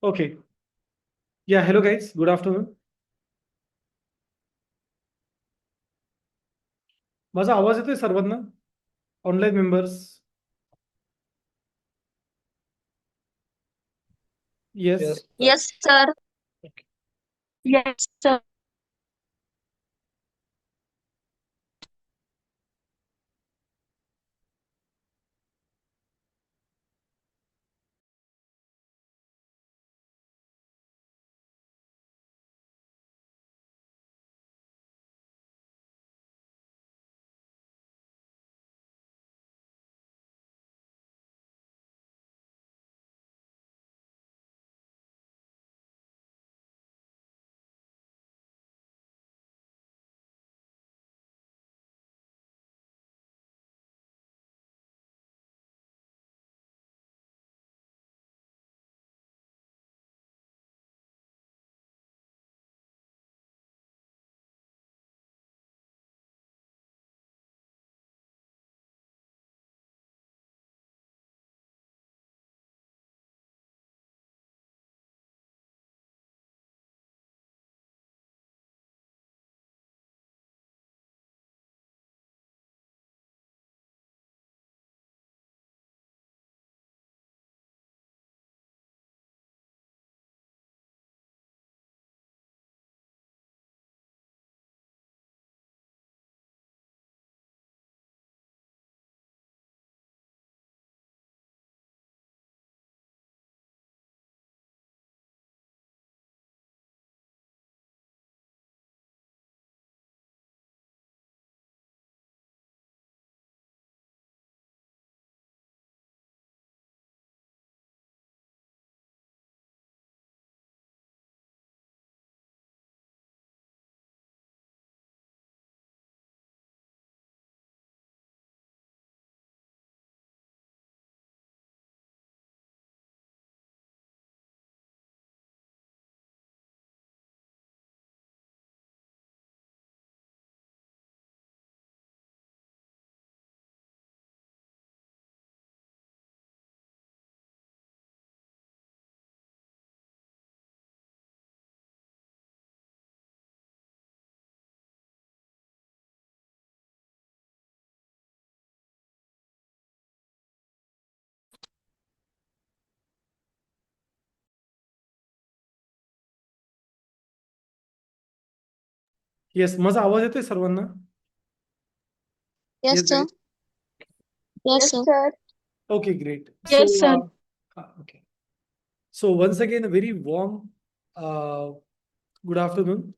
Okay. Yeah, hello guys. Good afternoon. माझा आवाज येतोय सर्वांना? Online members? Yes. Yes, sir. Yes, sir. Yes, sir. Yes, माझा आवाज येतोय सर्वांना? Yes, yes sir. Guys. Yes, sir. Okay, great. Yes, sir. Okay. So once again, a very warm good afternoon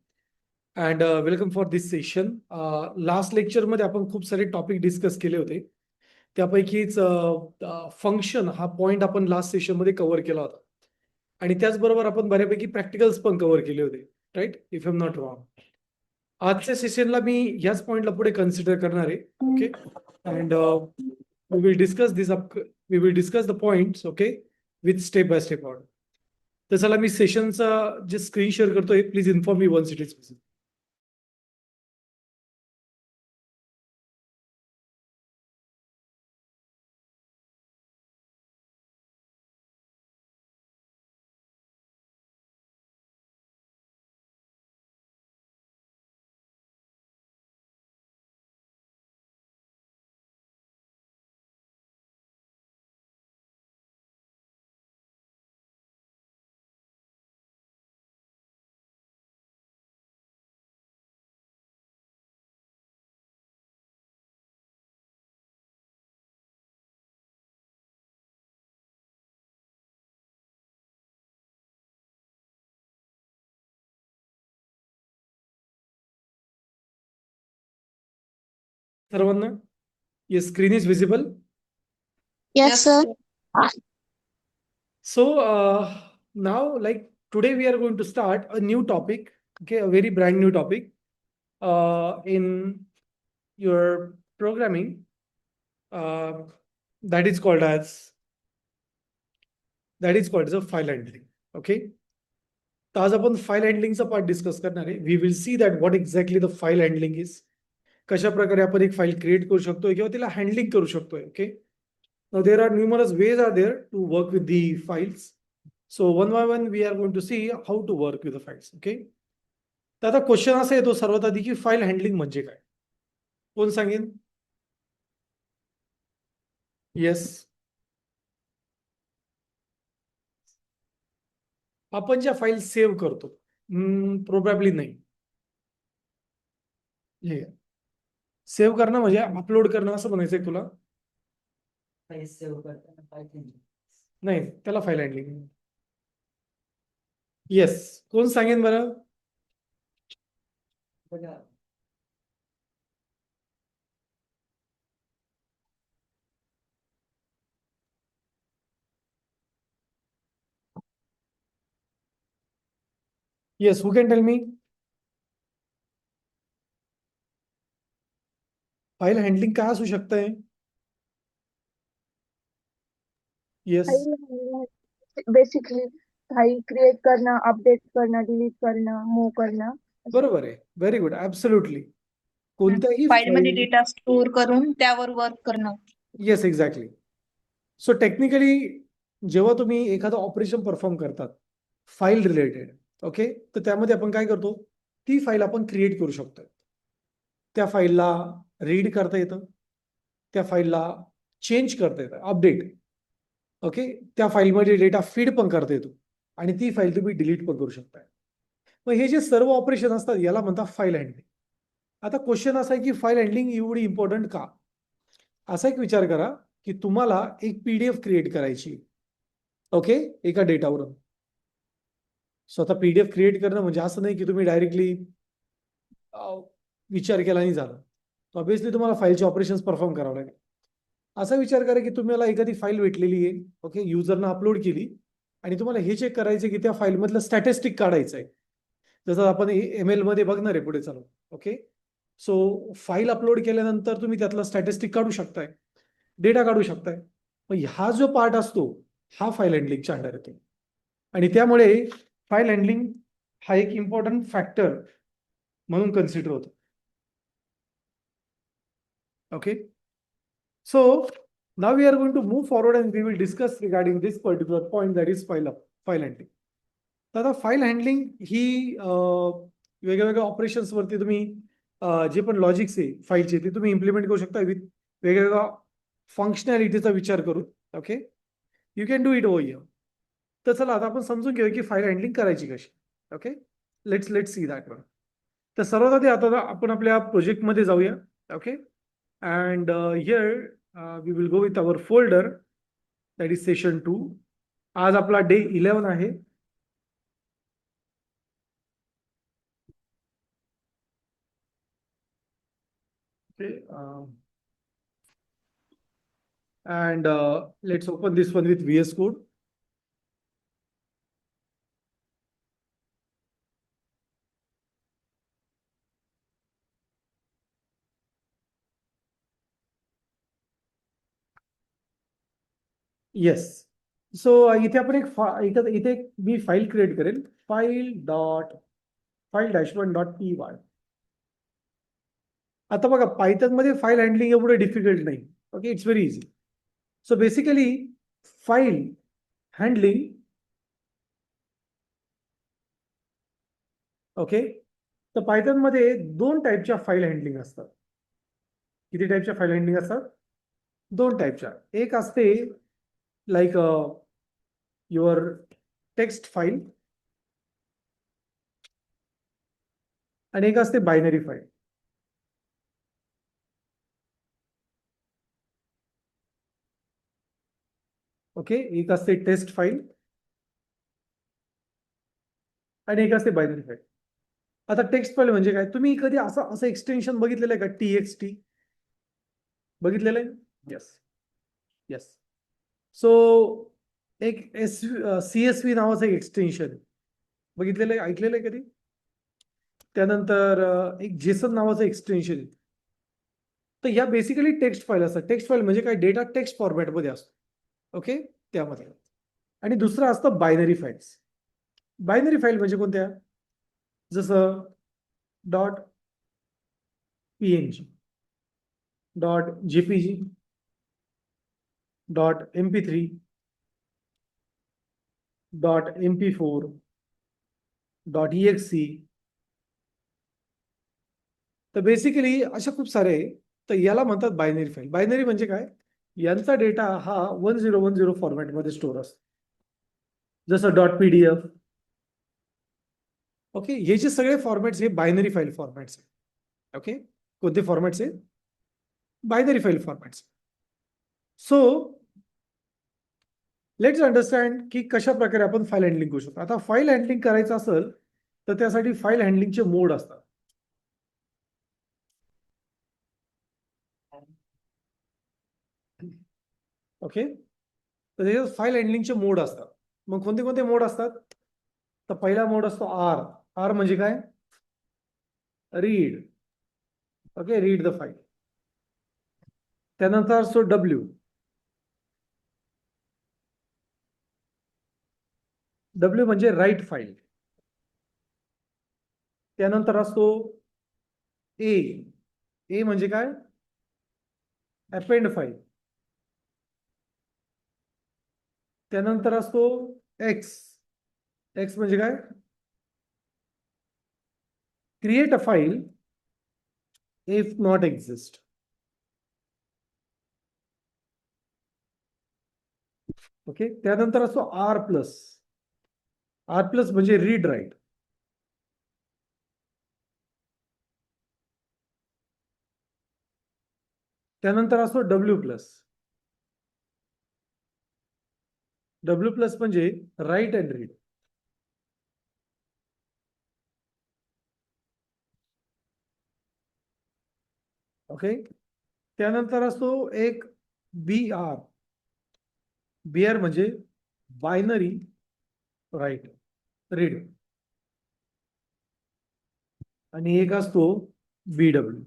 and welcome for this session. Last लेक्चरमध्ये आपण खूप सारे topic discuss केले होते. त्यापैकीच फंक्शन हा पॉइंट आपण लास्ट सेशनमध्ये कव्हर केला होता. आणि त्याचबरोबर आपण बऱ्यापैकी प्रॅक्टिकल्स पण कव्हर केले होते, right? If I am not wrong. आजच्या सेशनला मी ह्याच पॉइंटला पुढे कन्सिडर करणार आहे. Okay. And we will discuss this we will discuss the points, okay, with step by step order. तर चला मी सेशनचा जे स्क्रीन शेअर करतोय, please inform me once it is visible. सर्वांना ये screen is visible. Yes, sir. So now, like today, we are going to start a new topic, okay, a very brand new topic in your programming that is called as a file handling. Okay. तर आज आपण file हँडलिंगचा part discuss करणार आहे. We will see that what exactly the file handling is. कशा प्रकारे आपण एक file create करू शकतोय किंवा तिला हँडलिंग करू शकतोय. Okay. Now there are numerous ways are there to work with the files. So one by one we are going to see how to work with the files. Okay. तर आता question असा येतो सर्वात आधी की file handling म्हणजे काय? कोण सांगेन? येस. आपण ज्या फाईल सेव्ह करतो, प्रोबॅबली नाही. हे सेव्ह करणं म्हणजे अपलोड करणं असं म्हणायचंय तुला? नाही, त्याला फाईल हँडलिंग. येस. कोण सांगेन बरं? Yes, who can tell me? File handling काय असू शकतंय? येस. बेसिकली फाईल क्रिएट करणं, अपडेट करणं, डिलीट करणं, मूव्ह करणं. बरोबर आहे. Very good. ऍब्सोल्युटली. कोणत्याही फाईलमध्ये फाईल. डेटा स्टोअर करून त्यावर वर्क करणं. Yes, exactly. सो टेक्निकली जेव्हा तुम्ही एखादं ऑपरेशन परफॉर्म करतात फाईल रिलेटेड, ओके, तर त्यामध्ये आपण काय करतो? ती फाईल आपण क्रिएट करू शकतो. त्या फाईलला रीड करता येतं, त्या फाईलला चेंज करता येतं, अपडेट. ओके, त्या फाईलमध्ये डेटा फीड पण करता येतो आणि ती फाईल तुम्ही डिलीट पण करू शकता. मग हे जे सर्व ऑपरेशन असतात याला म्हणतात फाईल हँडलिंग. आता क्वेश्चन असा आहे की फाईल हँडलिंग एवढी इम्पॉर्टंट का? असा एक विचार करा की तुम्हाला एक पीडीएफ क्रिएट करायची, ओके, एका डेटावरून. स्वतः पीडीएफ क्रिएट करणं म्हणजे असं नाही की तुम्ही डायरेक्टली विचार केला नाही झाला. ऑब्व्हियसली तुम्हाला फाईलचे ऑपरेशन्स परफॉर्म करावं लागेल. असा विचार करा की तुम्हाला एखादी फाईल भेटलेली आहे, ओके, युजरनं अपलोड केली आणि तुम्हाला हे चेक करायचं की त्या फाईलमधलं स्टॅटिस्टिक काढायचं आहे. जसं आपण ML मध्ये बघणार आहे पुढे चालू. ओके, सो फाईल अपलोड केल्यानंतर तुम्ही त्यातला स्टॅटिस्टिक काढू शकताय, डेटा काढू शकताय. मग हा जो पार्ट असतो हा फाईल हँडलिंगच्या अंडर येतो आणि त्यामुळे फाईल हँडलिंग हा एक इम्पॉर्टंट फॅक्टर म्हणून कन्सिडर होतो. Okay, so now we are going to move forward and we will discuss regarding this particular point, that is file handling. तर आता फाईल हँडलिंग ही वेगवेगळ्या ऑपरेशन्स वरती तुम्ही जे पण लॉजिक्स आहे फाईलचे ते तुम्ही इम्प्लिमेंट करू शकता विथ वेगवेगळ्या फंक्शनॅलिटीचा विचार करून. Okay, you can do it over here. तर चला आता आपण समजून घेऊया की फाईल हँडलिंग करायची कशी. Okay, let's see that one. तर सर्वात आधी आता आपण आपल्या प्रोजेक्टमध्ये जाऊया. Okay, and here we will go with our folder, that is session 2. आज आपला डे 11 आहे. Okay, and let's open this one with VS Code. Yes. So इथे आपण इथे मी फाईल क्रिएट करेल, फाईल -1 डॉट py. आता बघा पायथन मध्ये फाईल हँडलिंग एवढं डिफिकल्ट नाही. Okay, it's very easy. So basically file handling, okay, तर पायथन मध्ये 2 टाईपच्या फाईल हँडलिंग असतात. किती टाईपच्या फाईल हँडलिंग असतात? 2 टाईपच्या. एक असते लाईक युअर टेक्स्ट फाईल आणि एक असते बायनरी फाईल. ओके, एक असते टेक्स्ट फाईल आणि एक असते बायनरी फाईल. आता टेक्स्ट फाईल म्हणजे काय? तुम्ही कधी असं एक्सटेन्शन बघितलेलं आहे का? TXT बघितलेलं आहे? Yes, yes. सो एक CSV नावाचं एक एक्सटेन्शन बघितलेलं आहे, ऐकलेलं आहे कधी? त्यानंतर एक जेसन नावाचं एक्सटेन्शन. तर ह्या बेसिकली टेक्स्ट फाईल असतात. टेक्स्ट फाईल म्हणजे काय? डेटा टेक्स्ट फॉर्मॅटमध्ये असतो. ओके, त्यामध्ये. आणि दुसरं असतं बायनरी फाईल्स. बायनरी फाईल म्हणजे कोणत्या? जसं .png, .jpg, .mp3, .mp4 .exe. तर बेसिकली अशा खूप सारे आहे. तर याला म्हणतात बायनरी फाईल. बायनरी म्हणजे काय? यांचा डेटा हा 1010 फॉर्मॅटमध्ये स्टोअर असतो. जसं .pdf. ओके, हे जे सगळे फॉर्मॅट्स हे बायनरी फाईल फॉर्मॅट्स आहे. ओके, कोणते फॉर्मॅट्स आहे? Binary file formats. So let's understand की कशा प्रकारे आपण फाईल हँडलिंग करू शकतो. आता फाईल हँडलिंग करायचं असेल तर त्यासाठी फाईल हँडलिंगचे मोड असतात. ओके, तर त्याच्यात फाईल हँडलिंगचे मोड असतात. मग कोणते कोणते मोड असतात? तर पहिला मोड असतो आर. आर म्हणजे काय? Read. Okay, read the file. त्यानंतर असतो डब्ल्यू. डब्ल्यू म्हणजे राईट फाईल. त्यानंतर असतो ए. ए म्हणजे काय? Append file. त्यानंतर असतो एक्स. एक्स म्हणजे काय? Create a file if not exist. Okay, त्यानंतर असतो आर प्लस. आर प्लस म्हणजे रीड राईट. त्यानंतर असतो डब्ल्यू प्लस. डब्ल्यू प्लस म्हणजे राईट अँड रीड. ओके, त्यानंतर असतो एक बी आर. बी आर म्हणजे बायनरी राईट रीड. आणि एक असतो बीडब्ल्यू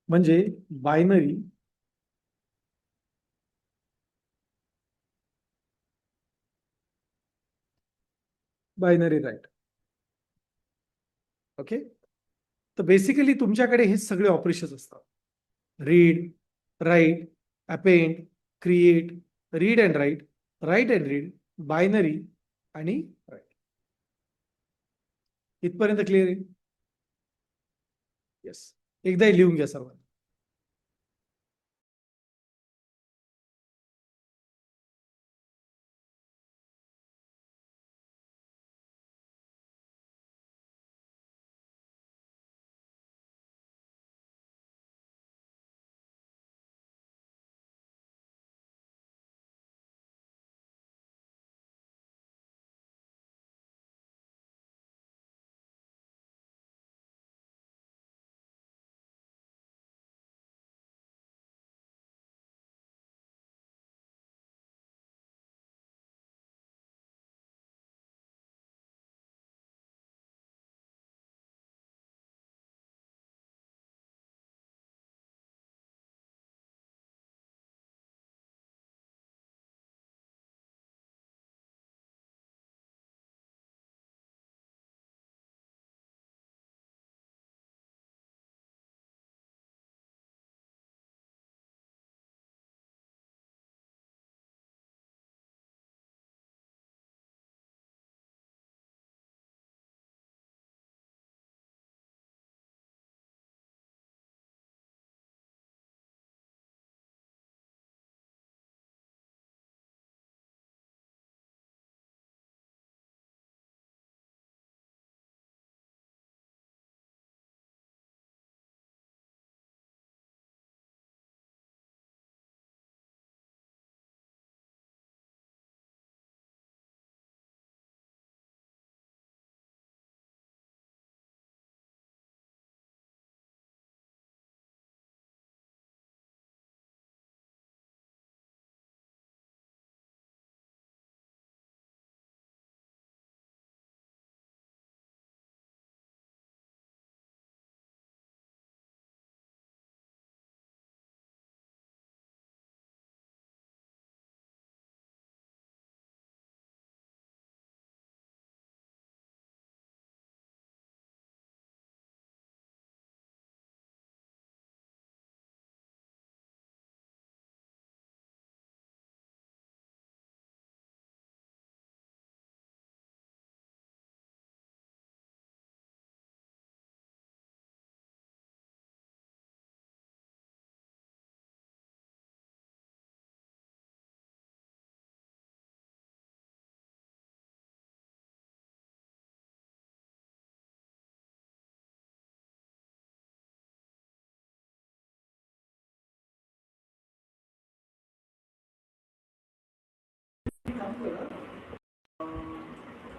म्हणजे बायनरी राईट. ओके, तर बेसिकली तुमच्याकडे हे सगळे ऑपरेशन्स असतात. Read, write, append, create, read and write, write and read, binary आणि राईट. इथपर्यंत क्लिअर आहे? येस. एकदा हे लिहून घ्या सर्वांनी.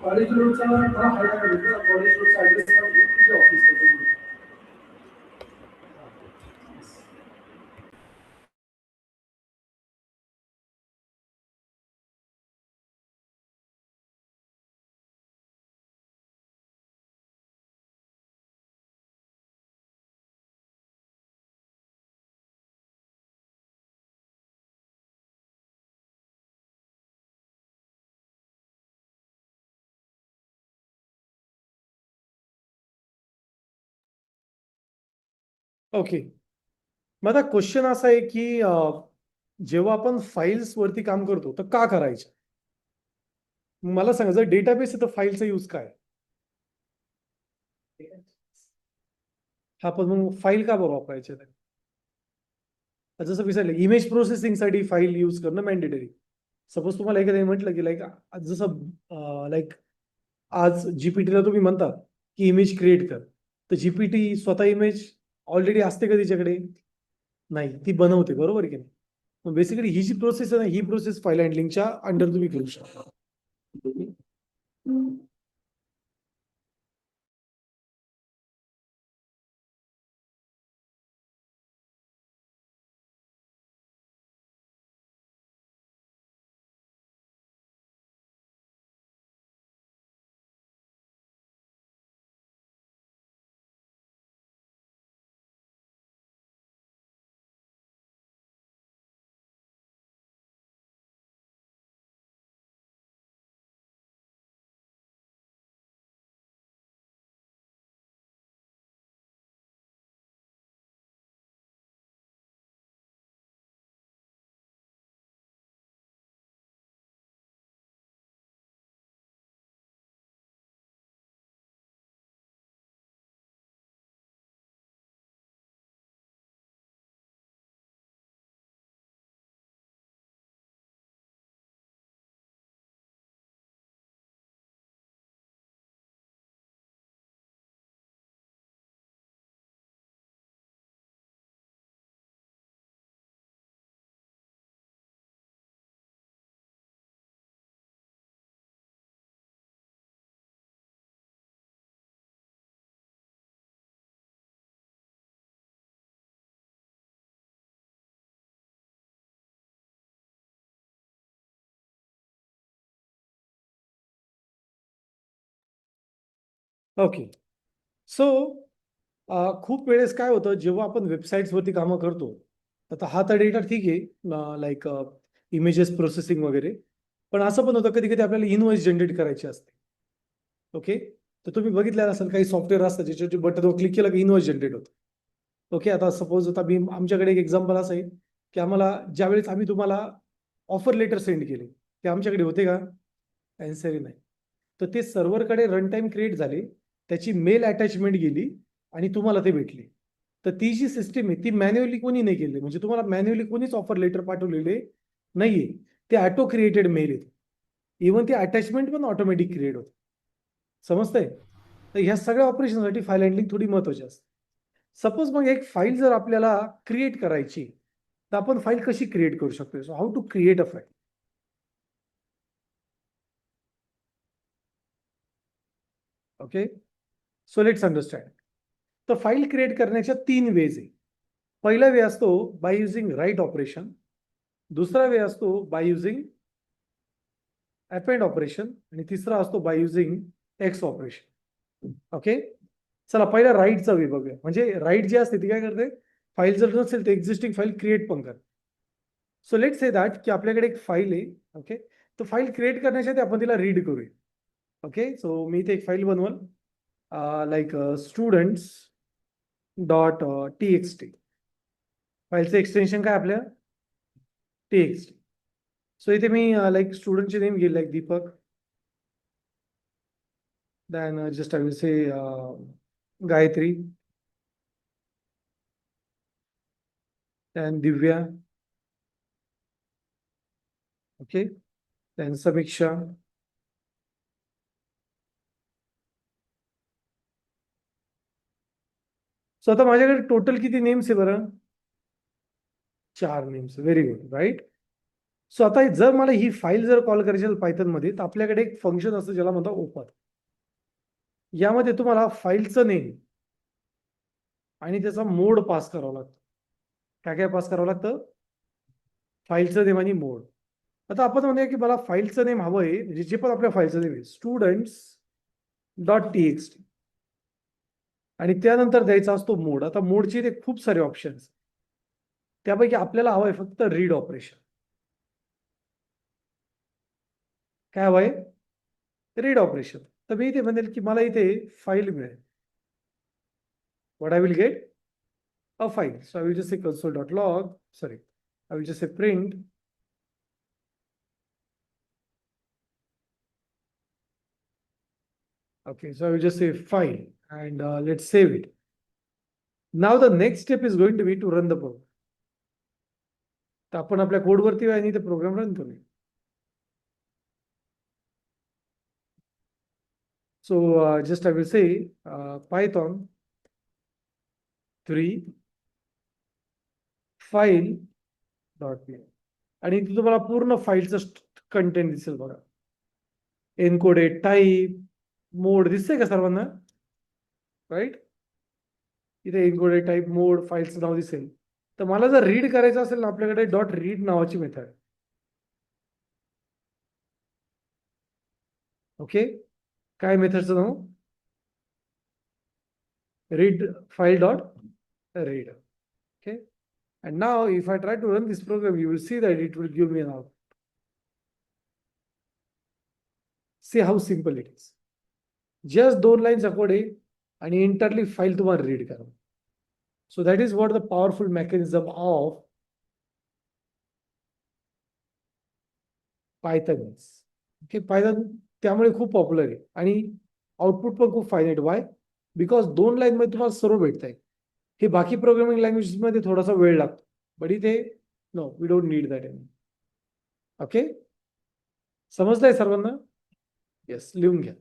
कॉलेज रोडचा थोडा फायदा भेटतो. कॉलेज रोडचा ॲड्रेस पाहिजे तुझ्या ऑफिसमध्ये. ओके. मग आता क्वेश्चन असा आहे की जेव्हा आपण फाईल्स वरती काम करतो तर का करायचं? मला सांगा, जर डेटाबेस आहे तर फाईलचा यूज काय? हा, पण मग फाईल का बरं वापरायचे? जसं विचारलं, इमेज प्रोसेसिंगसाठी फाईल यूज करणं मॅन्डेटरी. सपोज तुम्हाला एखाद्याने म्हटलं की लाईक जसं लाईक आज जीपीटीला तुम्ही म्हणता की इमेज क्रिएट कर, तर जीपीटी स्वतः इमेज ऑलरेडी असते का तिच्याकडे? नाही, ती बनवते, बरोबर की नाही? बेसिकली ही जी प्रोसेस आहे ना, ही प्रोसेस फाईल हँडलिंगच्या अंडर तुम्ही करू शकता. ओके. सो खूप वेळेस काय होतं, जेव्हा आपण वेबसाईट्सवरती कामं करतो, आता हा तर डेटा ठीक आहे, लाईक इमेजेस प्रोसेसिंग वगैरे. पण असं पण होतं, कधी कधी आपल्याला इनवॉइस जनरेट करायची असते. ओके. तर तुम्ही बघितलं असेल, काही सॉफ्टवेअर असतात ज्याच्यावरती बटनवर क्लिक केलं की इनवॉइस जनरेट होतं. ओके. आता सपोज आता मी आमच्याकडे एक एक्झाम्पल असं आहे की आम्हाला ज्यावेळेस आम्ही तुम्हाला ऑफर लेटर सेंड केले, ते आमच्याकडे होते का? आन्सरही नाही. तर ते सर्व्हरकडे रन टाइम क्रिएट झाले, त्याची मेल अटॅचमेंट गेली आणि तुम्हाला ते भेटले. तर ती जी सिस्टीम आहे ती मॅन्युअली कोणी नाही केली, म्हणजे तुम्हाला मॅन्युअली कोणीच ऑफर लेटर पाठवलेले नाहीये. ते ऑटो क्रिएटेड मेल आहेत. इव्हन ते अटॅचमेंट पण ऑटोमॅटिक क्रिएट होते. समजतंय? तर ह्या सगळ्या ऑपरेशनसाठी फाईल हँडलिंग थोडी महत्वाची असते. सपोज मग एक फाईल जर आपल्याला क्रिएट करायची, तर आपण फाईल कशी क्रिएट करू शकतो? So how to create a file? Okay. So let's understand. तर फाईल क्रिएट करण्याच्या 3 वेज आहे. पहिला वे असतो बाय युझिंग राईट ऑपरेशन. दुसरा वे असतो बाय युझिंग अपेंड ऑपरेशन. आणि तिसरा असतो by using x operation. Okay. चला पहिला राईटचा वे बघूया. म्हणजे राईट जी असते ती काय करते? फाईल जर नसेल तर एक्झिस्टिंग फाईल क्रिएट पण करते. सो लेट से दॅट की आपल्याकडे एक फाईल आहे. ओके. तो फाईल क्रिएट करण्याच्या आधी आपण तिला रीड करूया. ओके. सो मी इथे एक फाईल बनवल, like students dot T X T. फाईलचं एक्सटेन्शन काय आपल्या? T X T. सो इथे मी लाईक स्टुडंटचे नेम घेईल, like Deepak. Then just I will say Gayatri, then Divya, okay, then Samiksha. So आता माझ्याकडे टोटल किती नेम्स आहे बरं? 4 names. Very good, right. So आता जर मला ही फाईल जर कॉल करायची असेल पायथन मध्ये, तर आपल्याकडे एक फंक्शन असतं ज्याला म्हणतात ओपन. यामध्ये तुम्हाला फाईलचं नेम आणि त्याचा मोड पास करावा लागतो. काय काय पास करावं लागतं? फाईलचं नेम आणि मोड. आता आपण म्हणूया की मला फाईलचं नेम हवं आहे, म्हणजे जे पण आपल्या फाईलचं नेम आहे स्टुडंट्स डॉट टीएक्सटी, आणि त्यानंतर द्यायचा असतो मोड. आता मोडचे ते खूप सारे ऑप्शन्स, त्यापैकी आपल्याला हवं आहे फक्त रीड ऑपरेशन. काय हवंय? Read operation. तर मी इथे म्हणेल की मला इथे फाईल मिळेल. What I will get? A file. So I will just से console dot log, sorry, I will just say print okay, so I will just say file and let's save it. Now the next step is going to be to run the program. तर आपण आपल्या कोडवरती आणि ते program run करूया. So just I will say Python 3 file dot py, आणि इथे तुम्हाला पूर्ण फाईलचं कंटेंट दिसेल बघा. एन्कोडेड टाईप, मोड दिसतंय का सर्वांना? राईट, इथे एन्कोडेड टाईप, मोड, फाईलचं नाव दिसेल. तर मला जर रीड करायचं असेल ना, आपल्याकडे डॉट रीड नावाची मेथड. ओके, काय मेथडचं नाव? read file dot read. Okay, and now if I try to run this program, you will see that it will give me an output. See how simple it is. Just 2 lines of code आणि entirely file तुम्हाला read करा. So that is what the powerful mechanism of Python is. Okay, Python त्यामुळे खूप popular आहे आणि output पण खूप finite. Y? Because 2 line मध्ये तुम्हाला सर्व भेटत आहे. हे बाकी प्रोग्रामिंग लँग्वेजेस मध्ये थोडासा वेळ लागतो, बट इथे no, we don't need that any. Okay, समजलंय सर्वांना? येस, लिहून घ्या.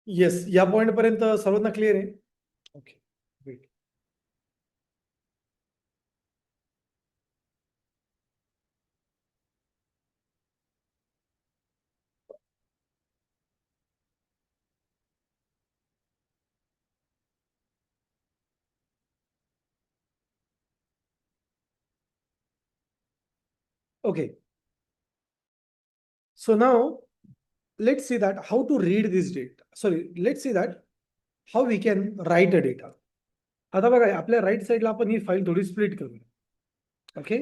येस, या पॉइंट पर्यंत सर्वांना क्लिअर आहे? Okay, great. Okay, so now let's see that how to read this data. Sorry, let's see that how we can write a data. आता बघा, आपल्या राईट साईडला आपण ही फाईल थोडी स्प्लिट करूया. ओके,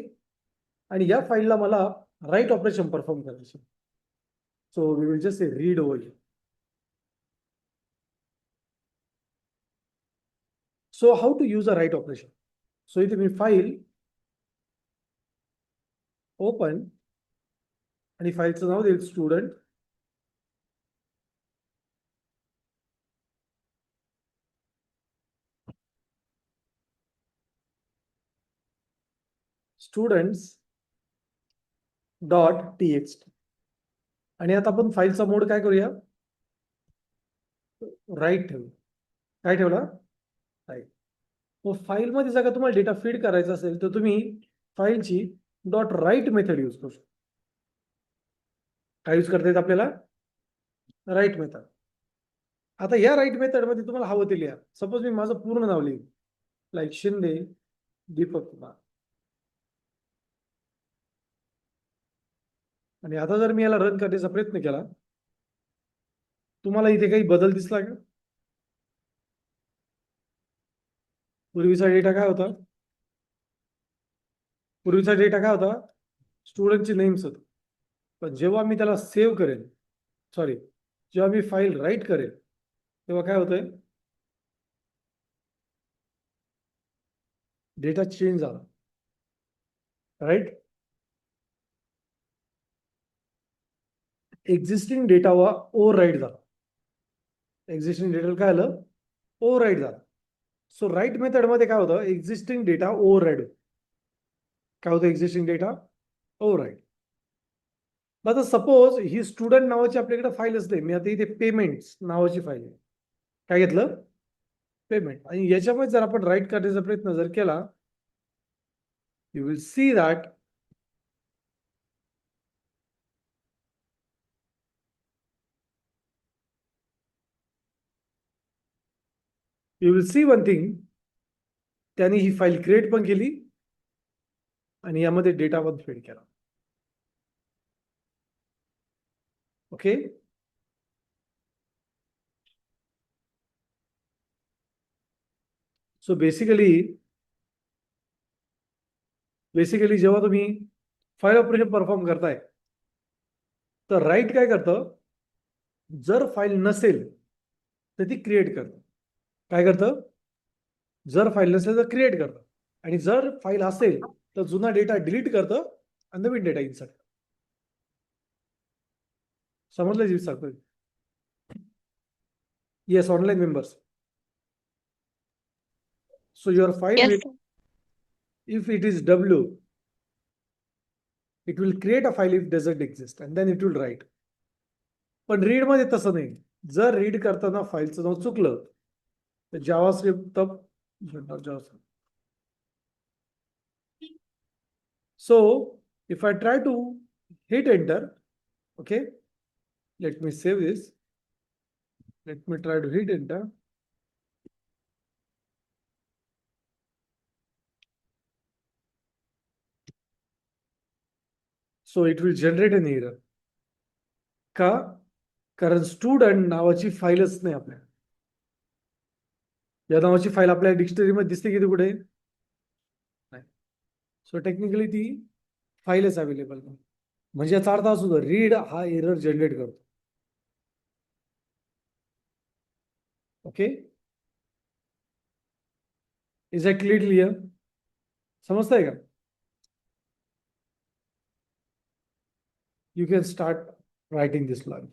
आणि या फाईलला मला राईट ऑपरेशन परफॉर्म करायचं. So we will just say read over here. So how to use a write operation? So इथे मी फाईल ओपन आणि फाईलचं नाव देईल स्टुडंट स्टुडंट्स डॉट टीएक्सटी. आणि आता आपण फाईलचा मोड काय करूया? राईट ठेवू. काय ठेवला? आहे. मग फाईलमध्ये जर का तुम्हाला डेटा फीड करायचा असेल तर तुम्ही फाईलची डॉट राईट मेथड यूज करू शकता. काय यूज करता येत आपल्याला? Write method. आता या राईट मेथडमध्ये तुम्हाला हवं ते लिहा. सपोज मी माझं पूर्ण नाव लिहिलं, लाईक शिंदे दीपक कुमार. आणि आता जर मी याला रन करण्याचा प्रयत्न केला, तुम्हाला इथे काही बदल दिसला का? पूर्वीचा डेटा काय होता? पूर्वीचा डेटा काय होता? स्टुडंटचे नेम्स होते. पण जेव्हा मी त्याला सेव्ह करेल, सॉरी, जेव्हा मी फाईल राईट करेल तेव्हा काय होतंय? डेटा चेंज झाला. Right? Existing data overwrite झाला. एक्झिस्टिंग डेटा काय झालं? ओव्हर राईट झाला. सो राईट मेथडमध्ये काय होतं? एक्झिस्टिंग डेटा ओव्हर राईट होतं. काय होतं? Existing data overwrite. आता सपोज ही स्टुडंट नावाची आपल्याकडे फाईल असते. मी आता इथे पेमेंट्स नावाची फाईल आहे. काय घेतलं? पेमेंट. आणि याच्यामध्ये जर आपण राईट करण्याचा प्रयत्न जर केला, you will see that you will see one thing, त्यांनी ही फाईल क्रिएट पण केली आणि यामध्ये डेटा पण फीड केला. ओके. सो बेसिकली जेव्हा तुम्ही फाईल ऑपरेशन परफॉर्म करताय तर राईट काय करतं? जर फाईल नसेल तर ती क्रिएट करतं. काय करतं? जर फाईल नसेल तर क्रिएट करतं. आणि जर फाईल असेल तर जुना डेटा डिलीट करतं आणि नवीन डेटा इन्सर्ट करतं. समजलं जी सांगतोय? Yes, online members. So your file Yes, will, sir. if it is W, it will create a file if doesn't exist and then it will write. पण read मध्ये तसं नाही. जर रीड करताना फाईलचं नाव चुकलं तर JavaScript JavaScript. So if I try to hit enter, okay, let me save this. Let me try to hit enter. So it will generate an error. का? कारण स्टुडंट नावाची फाईलच नाही आपल्या. या नावाची फाईल आपल्या डिक्शनरीमध्ये दिसते किती कुठे? नाही. सो टेक्निकली ती फाईलच अवेलेबल नाही. म्हणजे याचा अर्थ असू रीड हा एरर जनरेट करतो. ओके. Is that clear? समजतंय का? You can start writing this line.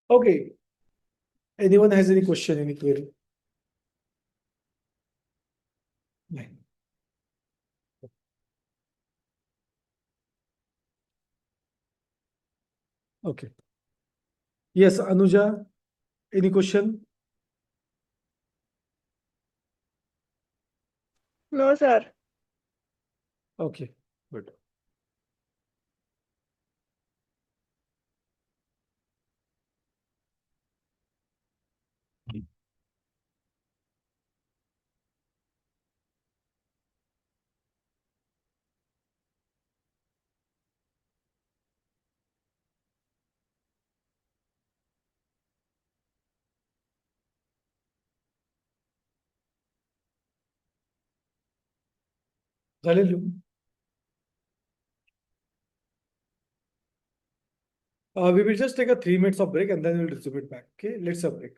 Okay. Anyone has any question, any query? No. Okay. Yes, Anuja, any question? No, sir. Okay, good. चालेल लिहून. We will just take a 3 minutes of break and then we'll resume it back. Okay, let's have a break.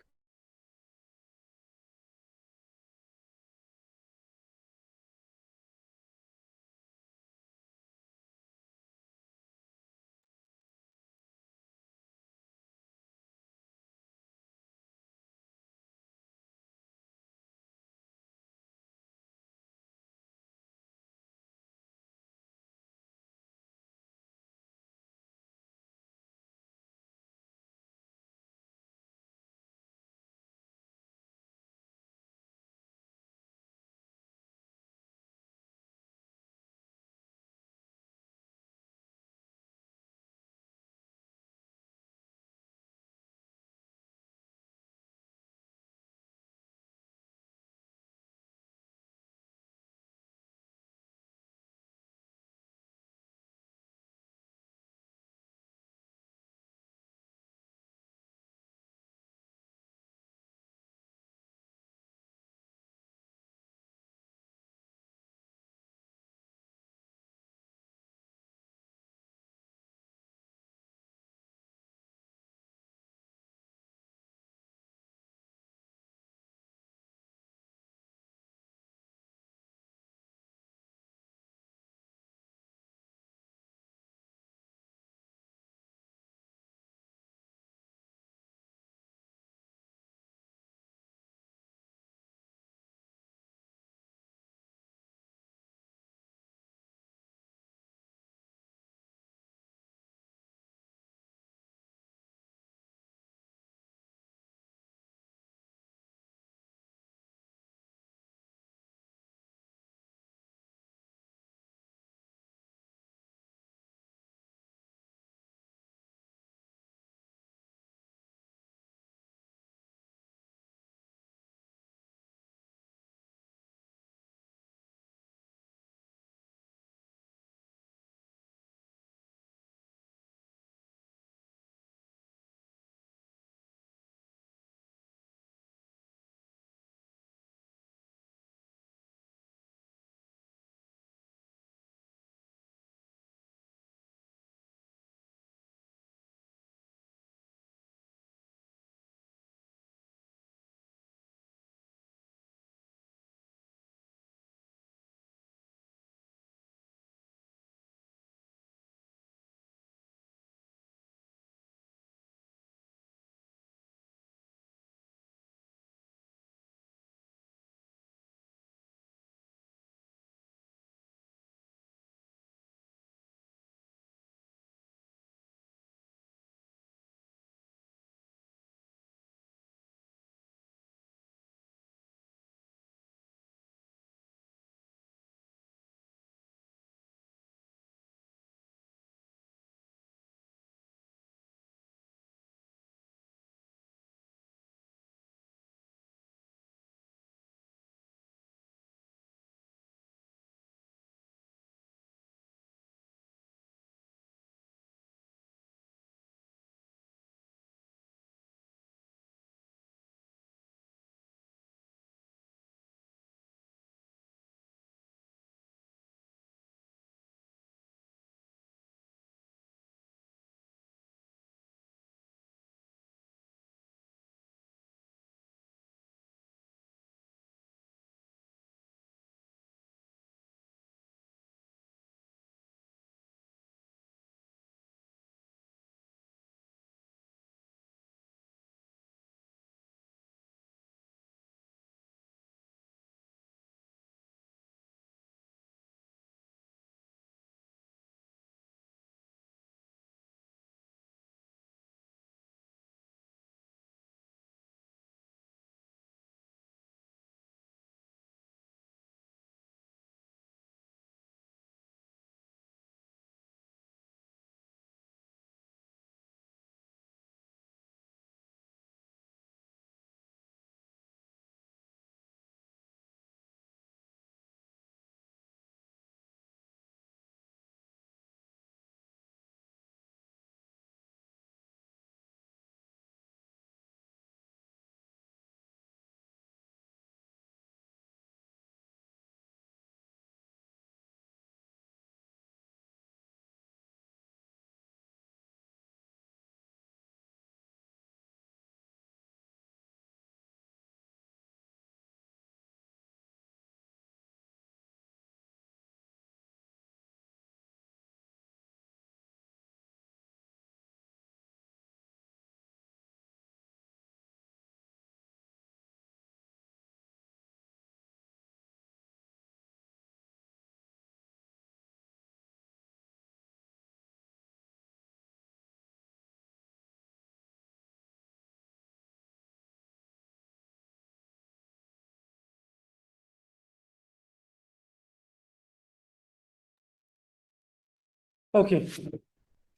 Okay,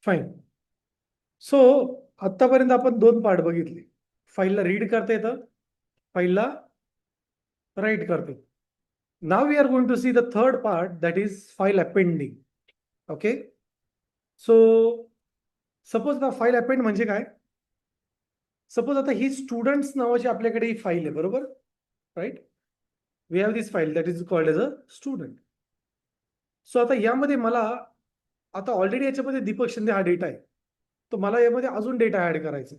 fine. So आतापर्यंत आपण दोन part बघितले. फाईलला read करता येतं, फाईलला write करते. Now we are going to see the third part, that is file appending. Okay, so suppose ना file append म्हणजे काय? सपोज आता ही स्टुडंट्स नावाची आपल्याकडे ही फाईल आहे, बरोबर? Right, we have this file that is called as a student. So आता यामध्ये मला आता ऑलरेडी याच्यामध्ये दीपक शिंदे हा डेटा आहे, तो मला यामध्ये अजून डेटा ऍड करायचा.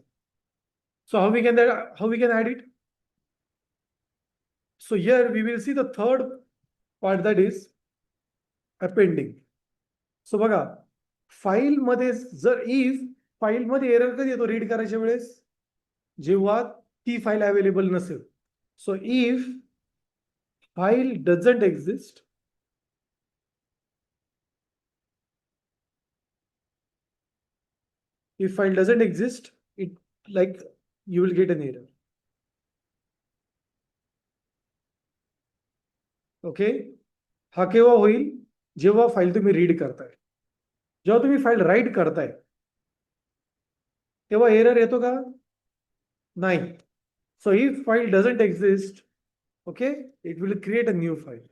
So how we can add it? So here we will see the third part, that is appending. So बघा, फाईल मध्ये जर इफ फाईल मध्ये एरर कधी येतो रीड करायच्या वेळेस? जेव्हा ती फाईल अवेलेबल नसेल. So if file doesn't exist, if file doesn't exist, it like you will get an error. Okay, हा केव्हा होईल? जेव्हा फाईल तुम्ही रीड करताय. जेव्हा तुम्ही फाईल राईट करताय तेव्हा एरर येतो का? नाही. So if file doesn't exist, okay, it will create a new file.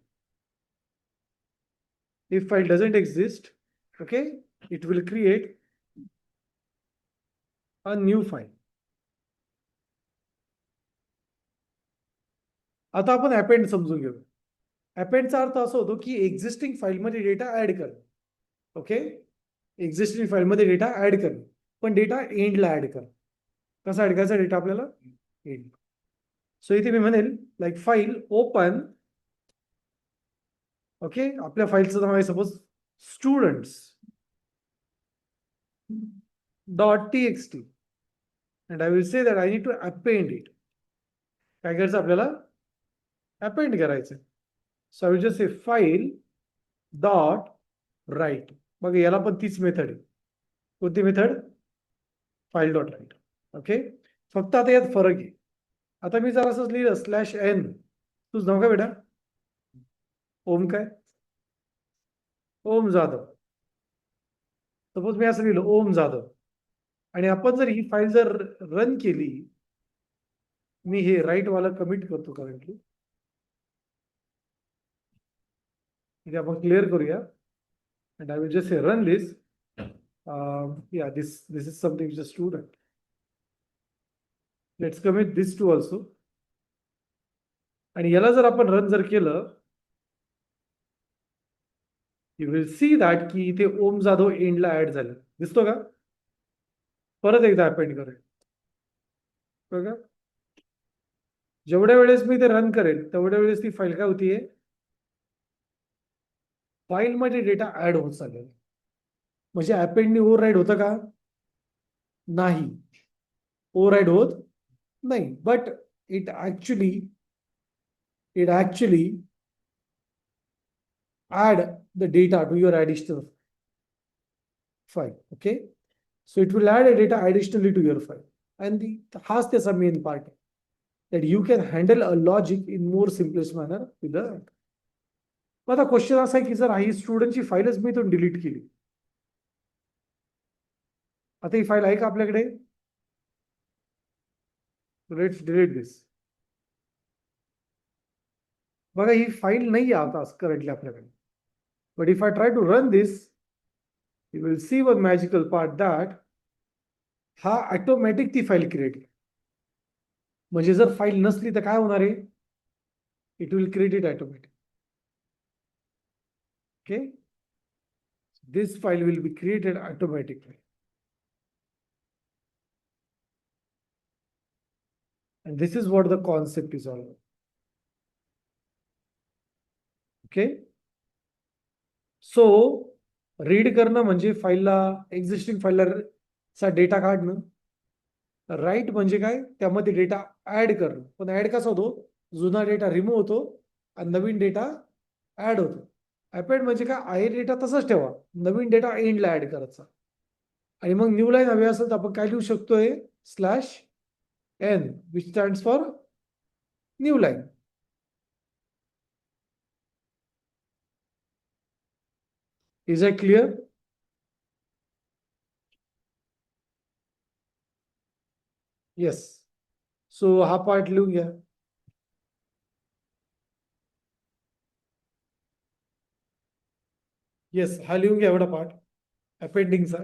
If file doesn't exist, okay, it will create a new file. आता आपण अपेंड समजून घेऊ. अपेंडचा अर्थ असा होतो की एक्झिस्टिंग फाईलमध्ये डेटा ऍड करणे. ओके, एक्झिस्टिंग फाईलमध्ये डेटा ऍड करणे, पण डेटा एंडला ऍड कर. कसा ऍड करायचा डेटा आपल्याला? एंड. सो इथे मी म्हणेल लाईक फाईल ओपन. ओके, आपल्या फाईलचं नाव आहे suppose students .txt and I will say that I need to append it. काय करायचं आपल्याला? अपेंड करायचं. So I will just say file dot write. बघा याला पण तीच मेथड आहे. कोणती method? File dot write. Okay, फक्त आता यात फरक आहे. आता मी जर असंच लिहिलं /n, तुझं नाव काय बेटा? ओम काय? ओम जाधव. सपोज मी असं लिहिलं ओम जाधव, आणि आपण जर ही फाईल जर रन केली, मी हे राईट वाला कमिट करतो करंटली. इथे आपण क्लिअर करूया. And I will just say run this. Yeah, this is something which is student. Let's commit this to also. आणि याला जर आपण रन जर केलं, यू विल सी दॅट की इथे ओम जाधव एंडला ऍड झालं. दिसतो का? परत एकदा अपेंड करेल. बघा, जेवढ्या वेळेस मी ते रन करेल तेवढ्या वेळेस ती फाईल काय होतीये? फाईलमध्ये डेटा ऍड होत चालेल. म्हणजे अपेंडनी ओव्हर राईड होतं का? नाही, ओव्हर राईड होत नाही. But it actually add the data to your additional file. Okay, so it will add a data additionally to your file, and has the main part that you can handle a logic in more simplest manner with the. आता question असा आहे की जर ही स्टुडंटची फाईलच मी इथून delete केली, आता ही file आहे का आपल्याकडे? Let's delete this. बघा ही फाईल नाही आहे आता करंटली आपल्याकडे. But if I try to run this, you will see one magical part that हा ऑटोमॅटिक ती फाईल क्रिएट. म्हणजे जर फाईल नसली तर काय होणार आहे? It will create it automatic. Okay, this file will be created automatically, and this is what the concept is all about. Okay, so read करणं म्हणजे फाईलला एक्झिस्टिंग फाईलचा डेटा काढणं. राईट म्हणजे काय? त्यामध्ये डेटा ऍड करणं. पण ऍड कसा होतो? जुना डेटा रिमूव्ह होतो आणि नवीन डेटा ऍड होतो. अपेंड म्हणजे काय? आहे डेटा तसाच ठेवा, नवीन डेटा एंडला ऍड करायचा. आणि मग न्यू लाईन हवी असेल तर आपण काय लिहू शकतोय? /n, which stands for new line. Is it clear? Yes. So हा पार्ट लिहून घ्या. येस, हा लिहून घ्या एवढा पार्ट अपेंडिंगचा.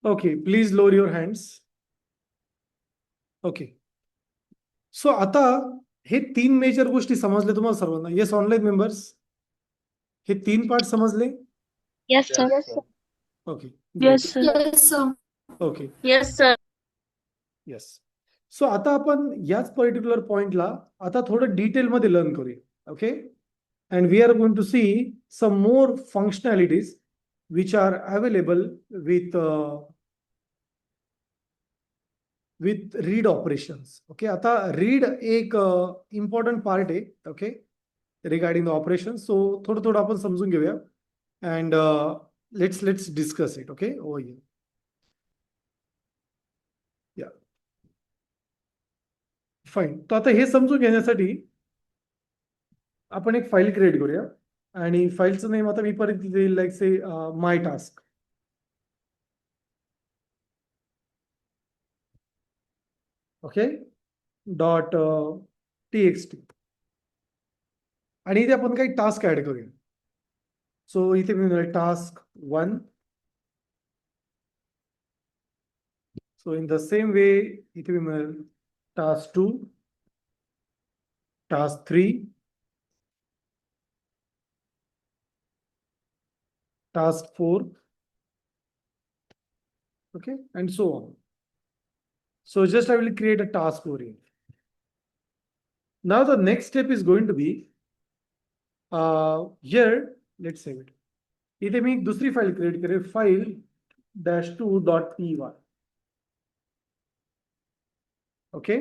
Okay, please lower your hands. Okay, so आता हे 3 मेजर गोष्टी समजल्या तुम्हाला सर्वांना? येस, ऑनलाईन मेंबर्स, हे 3 पार्ट समजले? Yes, sir. Yes, sir. Okay, Yes, great. sir. Yes, sir. Okay, Yes, sir. Yes. So आता आपण याच पर्टिक्युलर पॉइंटला आता थोडं डिटेलमध्ये लर्न करूया. Okay, and we are going to see some more functionalities which are available with read operations. Okay, आता read एक इम्पॉर्टंट पार्ट आहे. Okay, regarding the operation. So थोडं थोडं आपण समजून घेऊया and let's discuss it. Okay, oh yeah fine. तर आता हे समजून घेण्यासाठी आपण एक फाईल क्रिएट करूया आणि फाईलचं नेम आता मी परत देईल, लाईक से my task. Okay, dot TXT आणि इथे आपण काही टास्क ऍड करूया. सो इथे मी task 1. So in the same way इथे मी task 2, task 3, task 4, okay, and so on. So just I will create a task over here. Now the next step is going to be here, let's save it. इथे मी एक दुसरी file create करेल, file -2.py. Okay,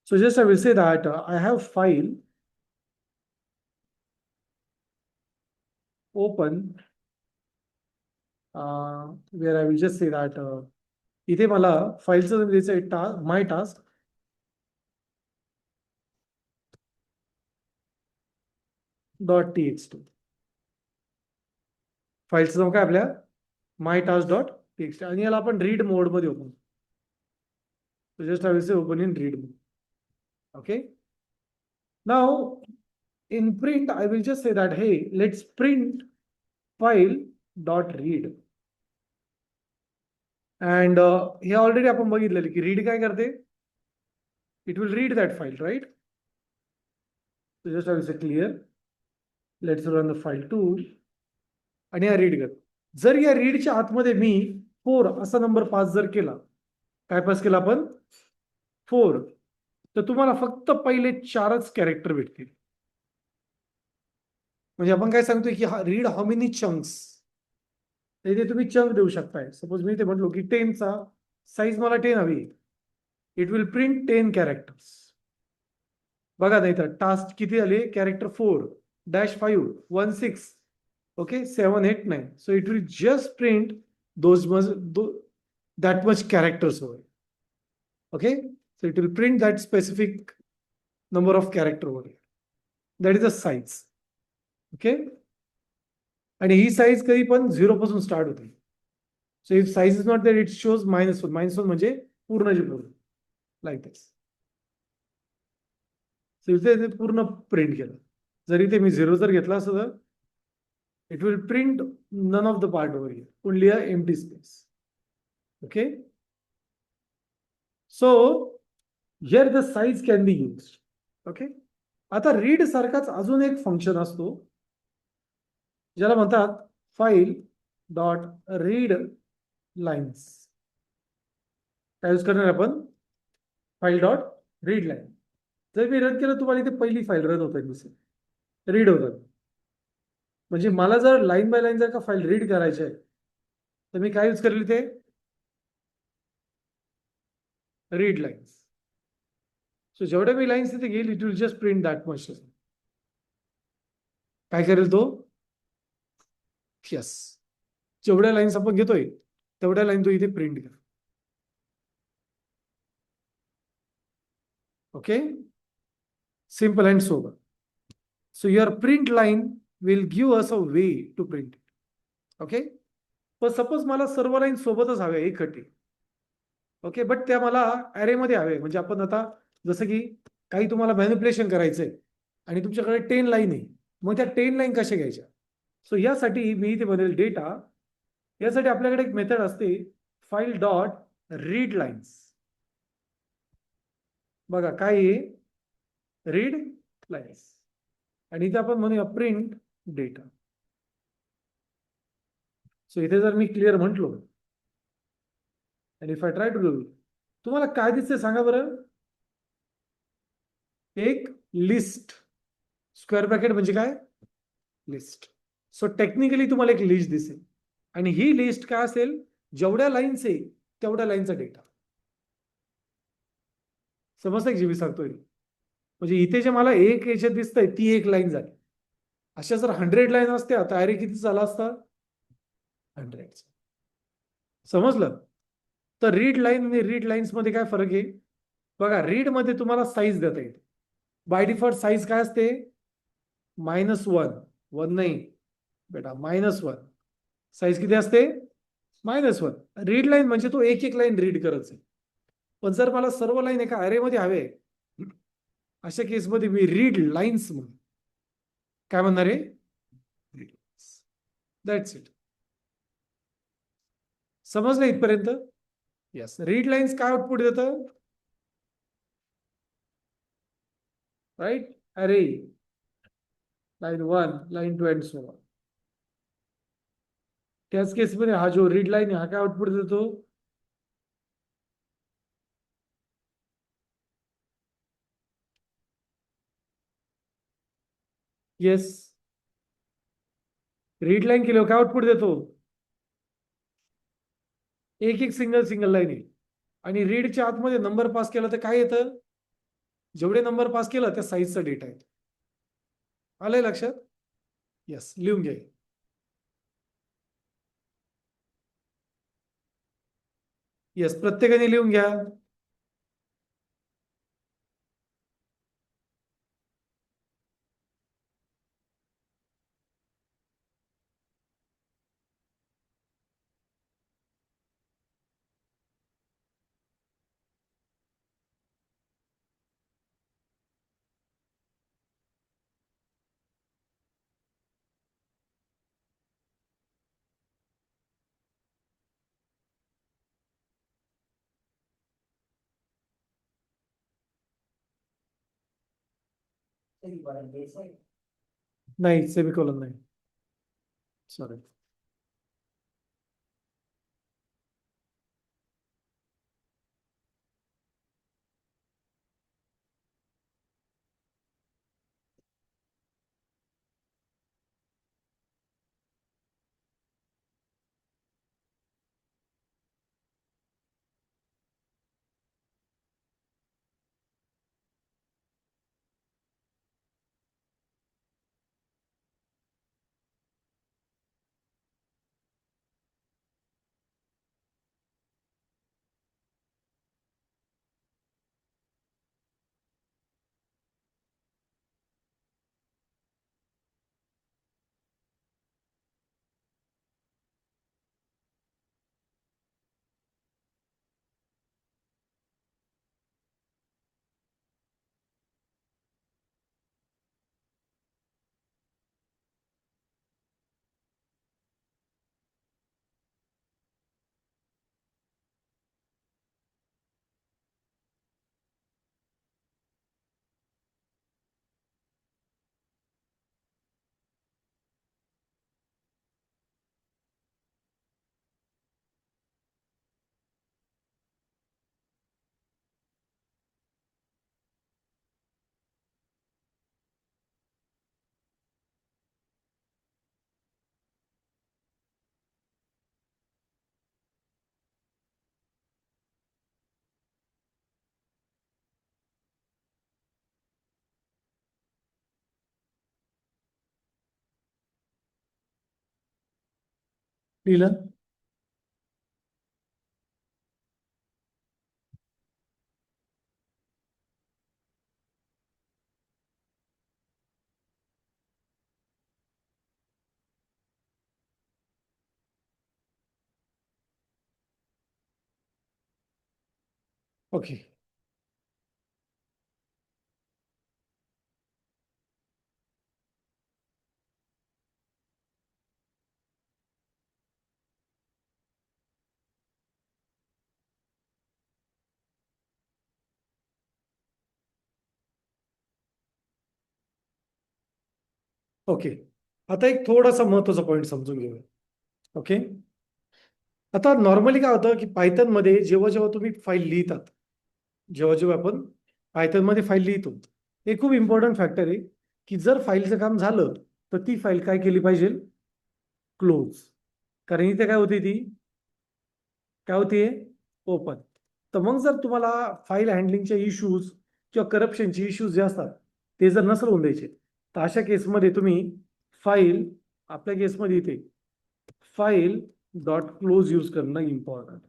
so just I will say that I have file open where I will just say that इथे मला फाईलचं द्यायचं आहे my task .txt. फाईलचं नाव काय आपल्या माय टास्क .txt आणि याला आपण रीड मोड मध्ये open. So just I will say open in read mode. Okay. Now in print, I will just say that, hey, let's print file dot read. And हे already आपण बघितलेलं की read काय करते? It will read that file, right? So just I will say clear. Let's run the file 2 आणि हा read कर. जर या रीडच्या आतमध्ये मी 4 असा नंबर पास जर केला, काय पास केला आपण 4, तर तुम्हाला फक्त पहिले 4च कॅरेक्टर भेटतील. म्हणजे आपण काय सांगतोय की रीड हाऊ मेनी चंक्स. इथे तुम्ही चंक देऊ शकताय. सपोज मी इथे म्हटलो की 10चा साईज मला 10 हवी, इट विल प्रिंट 10 कॅरेक्टर्स. बघा नाही तर टास्क किती झाले? Character 4-5 16, okay, 7 8 9. So it will just print that much characters over. Okay, so it will print that specific number of character over here. That is the size. Okay, आणि ही size कधी पण 0 पासून start होते. So if size is not there, it shows -1. -1 म्हणजे पूर्णचे पूर्ण, like this. सो इथे पूर्ण print केलं. जर इथे मी 0 जर घेतला असं तर it will print none of the part over here, only a empty space. Okay, so here the size can be used. Okay, आता रीड सारखाच अजून एक फंक्शन असतो ज्याला म्हणतात फाईल डॉट रीड लाईन्स. काय यूज करणार आपण? File dot read line. जर मी रन केलं, तुम्हाला इथे पहिली फाईल रन होत दिसेल, रीड होतात. म्हणजे मला जर लाईन बाय लाईन जर का फाईल रीड करायची आहे तर मी काय यूज करेल इथे? Read lines. सो जेवढ्या मी लाईन्स तिथे घेईल, it will just print that much. काय करेल तो? यस, जेवढ्या लाईन्स आपण घेतोय तेवढ्या लाईन तो इथे प्रिंट कर. Okay, simple and sober. So your print line will give us a way to print it. Okay, पण सपोज मला सर्व लाईन सोबतच हवे एकखट्टी. ओके, बट त्या मला अरे मध्ये हवे. म्हणजे आपण आता जसं की काही तुम्हाला मॅनिप्युलेशन करायचंय आणि तुमच्याकडे 10 लाईन आहे, मग त्या 10 लाईन कशा घ्यायच्या? सो यासाठी मी इथे बनेल डेटा. यासाठी आपल्याकडे एक मेथड असते, फाईल डॉट रीड लाईन्स. बघा काय आहे, रीड लाईन्स. आणि इथे आपण म्हणूया प्रिंट डेटा. सो इथे जर मी क्लिअर म्हटलो आणि if I try to do, तुम्हाला काय दिसते सांगा बरं? एक लिस्ट. स्क्वेअर ब्रॅकेट म्हणजे काय? लिस्ट. सो टेक्निकली तुम्हाला एक लिस्ट दिसेल आणि ही लिस्ट काय असेल? जेवढ्या लाईन्स आहे तेवढ्या लाईनचा डेटा. समजतंय की जे मी सांगतोय? म्हणजे इथे जे मला एक याच्यात दिसतंय ती एक लाईन झाली. अशा जर 100 लाईन असत्या तर अरे किती झाला असता? 100. समजलं? तर रीड लाईन आणि रीड लाईन्स मध्ये काय फरक आहे? बघा, रीड मध्ये तुम्हाला साईज देता येते. बाय डिफॉल्ट साईज काय असते? -1. 1 नाही बेटा, -1. साईज किती असते? -1. रीड लाईन म्हणजे तो एक एक लाईन रीड करायचं. पण जर मला सर्व लाईन एका अरे मध्ये हवे, अशा केसमध्ये मी रीड लाईन्स म्हणून काय म्हणणार आहे? That's it. समजलं इथपर्यंत? येस. रीड लाईन्स काय आउटपुट देतं? राईट, अरे line 1, line 2 and so on. त्याच केसमध्ये हा जो रीड लाईन हा काय आउटपुट देतो? येस. रीड लाईन केल्यावर काय आउटपुट देतो? एक एक सिंगल सिंगल लाईन आहे. आणि रीडच्या आतमध्ये नंबर पास केला तर काय येतं? जेवढे नंबर पास केलं त्या साईजचा डेटा येतो. आलंय लक्षात? येस, लिहून घ्या. येस, प्रत्येकाने लिहून घ्या. नाही, सेमिकोलॉन नाही. सॉरी. लिहिलं? ओके. ओके, आता एक थोडासा महत्वाचा पॉईंट समजून घेऊया. ओके, आता नॉर्मली काय होतं की पायथन मध्ये जेव्हा जेव्हा तुम्ही फाईल लिहितात, जेव्हा जेव्हा आपण पायथन मध्ये फाईल लिहितो, हे खूप इम्पॉर्टंट फॅक्टर आहे की जर फाईलचं काम झालं तर ती फाईल काय केली पाहिजे, क्लोज. कारण इथे काय होती, ती काय होतीये, ओपन. तर मग जर तुम्हाला फाईल हँडलिंगचे इश्यूज किंवा करप्शनचे इश्यूज जे असतात ते जर नसेल होऊन द्यायचे, तर अशा केसमध्ये तुम्ही फाईल, आपल्या केसमध्ये इथे फाईल डॉट क्लोज यूज करणं इम्पॉर्टंट.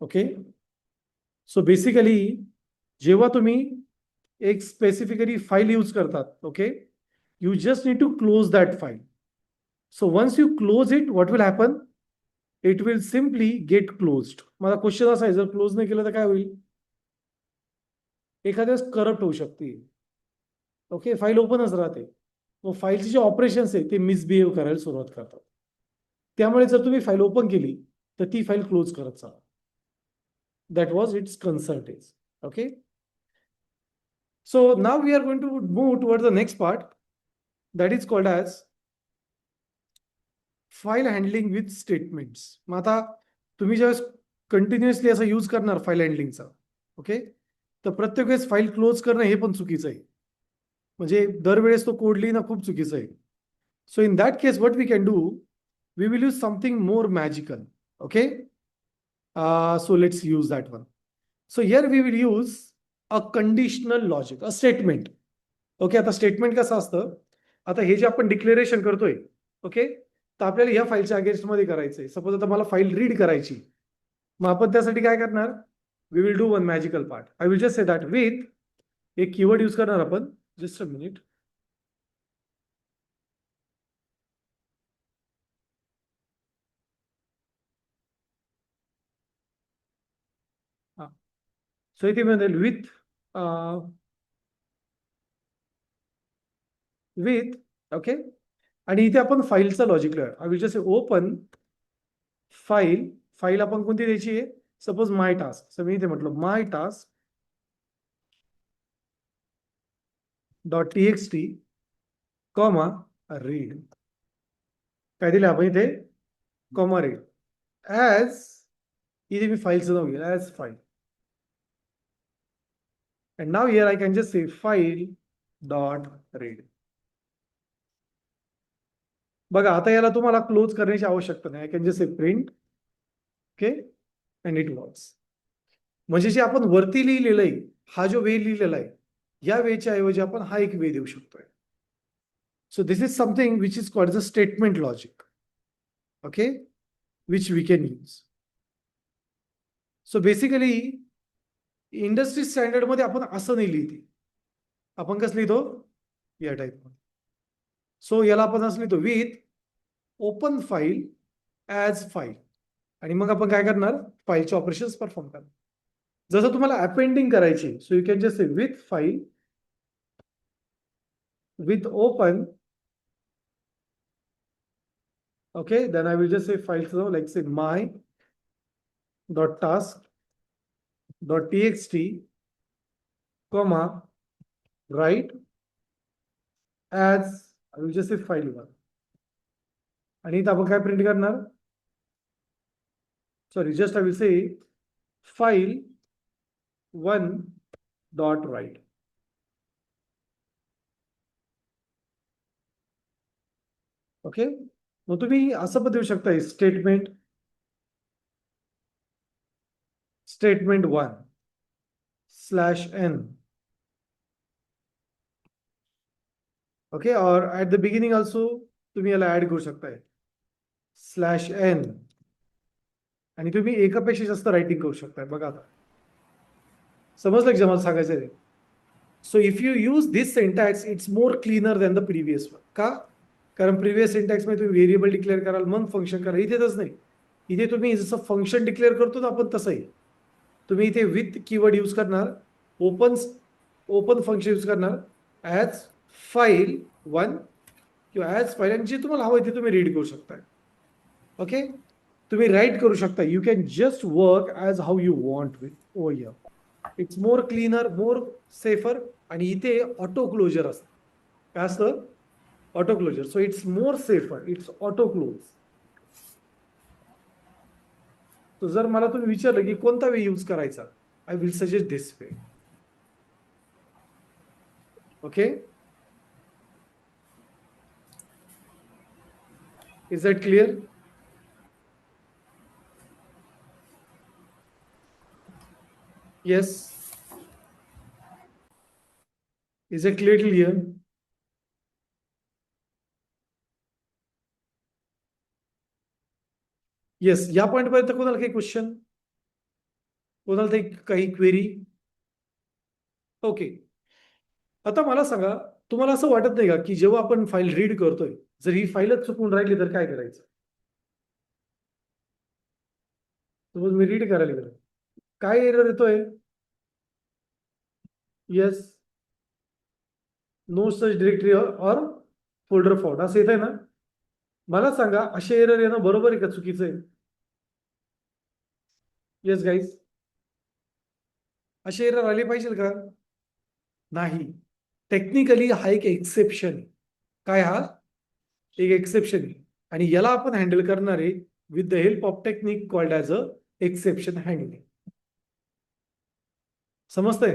ओके, सो बेसिकली जेव्हा तुम्ही एक स्पेसिफिकली फाईल यूज करतात, okay, you just need to close that file. So once you close it, what will happen, it will simply get closed. मला question असा आहे, जर close नाही केलं तर काय होईल, एखाद्या वेळेस करप्ट होऊ शकते. ओके, फाईल ओपनच राहते, मग फाईलचे जे ऑपरेशन्स आहे ते मिसबिहेव करायला सुरुवात करतात. त्यामुळे जर तुम्ही फाईल ओपन केली तर ती फाईल क्लोज करत चाला. That was it's concert is. Okay, so now we are going to move towards the next part, that is called as file handling with statements. मग आता तुम्ही ज्यावेळेस कंटिन्युअसली असा यूज करणार फाईल हँडलिंगचा, ओके, तर प्रत्येक वेळेस फाईल क्लोज करणं हे पण चुकीचं आहे. म्हणजे दरवेळेस तो कोड लिहिणं खूप चुकीचं आहे. So in that case what we can do, we will use something more magical. Okay, so let's use that one. So here we will use a conditional logic, a statement. Okay, आता statement कसं असतं, आता हे जे आपण declaration करतोय, okay, तर आपल्याला ह्या फाईलच्या अगेन्स्टमध्ये करायचंय. सपोज आता मला फाईल रीड करायची, मग आपण त्यासाठी काय करणार, we will do one magical part. I will just say that with एक कीवर्ड यूज करणार आपण, जस्ट अ मिनिट. सो इथे म्हणेल विथ, विथ, ओके, आणि इथे आपण फाईलचं लॉजिक लिहूया. आय will just open file. File आपण कोणती द्यायची आहे, सपोज माय टास्क. सो मी इथे म्हटलं my task dot T comma read. काय दिलं आपण इथे, कॉमा रीड. ॲज, इथे मी फाईलचं नाव घेईल as file. And now here I can just say file dot read. बघा, आता याला तुम्हाला क्लोज करण्याची आवश्यकता नाही. I can just say print, okay, and it works. म्हणजे जे आपण वरती लिहिलेलं आहे, हा जो वे लिहिलेला आहे, या वेच्या ऐवजी आपण हा एक वे देऊ शकतोय. So this is something which is called the statement logic, okay, which we can use. So basically industry standard मध्ये आपण असं नाही लिहिते, आपण कसं लिहितो, या टाईपमध्ये. सो याला आपण असं लिहितो with open file as file, आणि मग आपण काय करणार, फाईलचे ऑपरेशन्स परफॉर्म करणार. जसं तुम्हाला अपेंडिंग करायची, so you can just say with file with open, okay, then I will just say file, so like say my dot task dot txt comma write as, I will just say file one. आणि इथं आपण काय print करणार, sorry, just I will say file one dot write. Okay, मग तुम्ही असं पण देऊ शकता, statement one slash N. Okay, और ऍट द बिगिनिंग ऑल्सो तुम्ही याला ऍड करू शकताय स्लॅश एन, आणि तुम्ही एकापेक्षा जास्त रायटिंग करू शकताय. बघा आता समजलं की मला सांगायचं आहे. So if you use this syntax, it's more cleaner than the previous one. का, कारण प्रिव्हियस सिंटॅक्स मध्ये तुम्ही व्हेरिएबल डिक्लेअर कराल, मग फंक्शन करा. इथे तसं नाही. इथे तुम्ही जसं फंक्शन डिक्लेअर करतो ना आपण, तसंही तुम्ही इथे विथ कीवर्ड यूज करणार, ओपन फंक्शन यूज करणार ॲज फाईल वन किंवा ॲज फाईल, आणि जे तुम्हाला हवं ते तुम्ही रीड करू शकता. ओके, तुम्ही राईट करू शकता. You can just work as how you want with over here. It's more cleaner, more safer. आणि इथे ऑटो क्लोजर असतं. काय असतं? Auto closer. So it's more safer, it's auto close. तो जर मला तुम्ही विचारलं की कोणता वे यूज करायचा, I will suggest this way. Okay, is that clear? Yes, is it clear? Yes, या पॉइंट पर्यंत कोणाला काही क्वेश्चन, कोणाला काही क्वेरी? ओके, आता मला सांगा, तुम्हाला असं वाटत नाही का की जेव्हा आपण फाईल रीड करतोय, जर ही फाईलच चुकून राहिली तर काय करायचं? सपोज मी रीड करायला गेलो, काय एरर येतोय? येस, नो सच डिरेक्टरी और फोल्डर फाउंड असं येत आहे ना. मला सांगा, असे एरर येणं बरोबर आहे का चुकीचं आहे? येस गाईज, असे एरर आले पाहिजे का? नाही. टेक्निकली हा एक एक्सेप्शन आहे. काय हा? एक एक्सेप्शन आहे. आणि याला आपण हँडल करणार आहे with the help of technique called as a exception handling. समजतंय?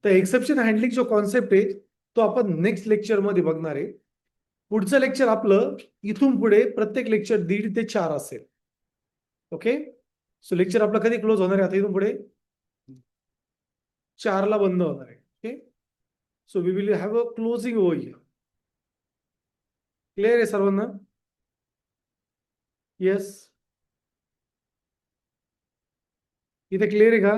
तर एक्सेप्शन हँडलिंग जो कॉन्सेप्ट आहे तो आपण नेक्स्ट लेक्चरमध्ये बघणार आहे. पुढचं लेक्चर आपलं इथून पुढे प्रत्येक लेक्चर 1.5 ते 4 असेल. ओके, सो लेक्चर आपलं कधी क्लोज होणार आहे आता इथून पुढे? 4 ला बंद होणार आहे. Okay, so we will have a closing over here. Clear आहे सर्वांना? येस, इथे क्लिअर आहे का?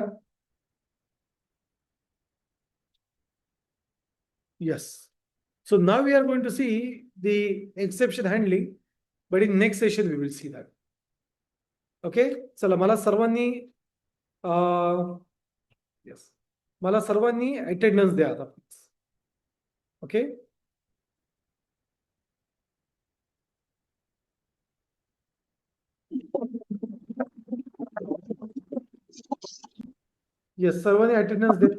Yes. So now we are going to see the exception handling, but in next session we will see that. Okay, चला मला सर्वांनी yes, मला सर्वांनी अटेंडन्स द्या आता प्लीज. ओके, येस, सर्वांनी अटेंडन्स द्या.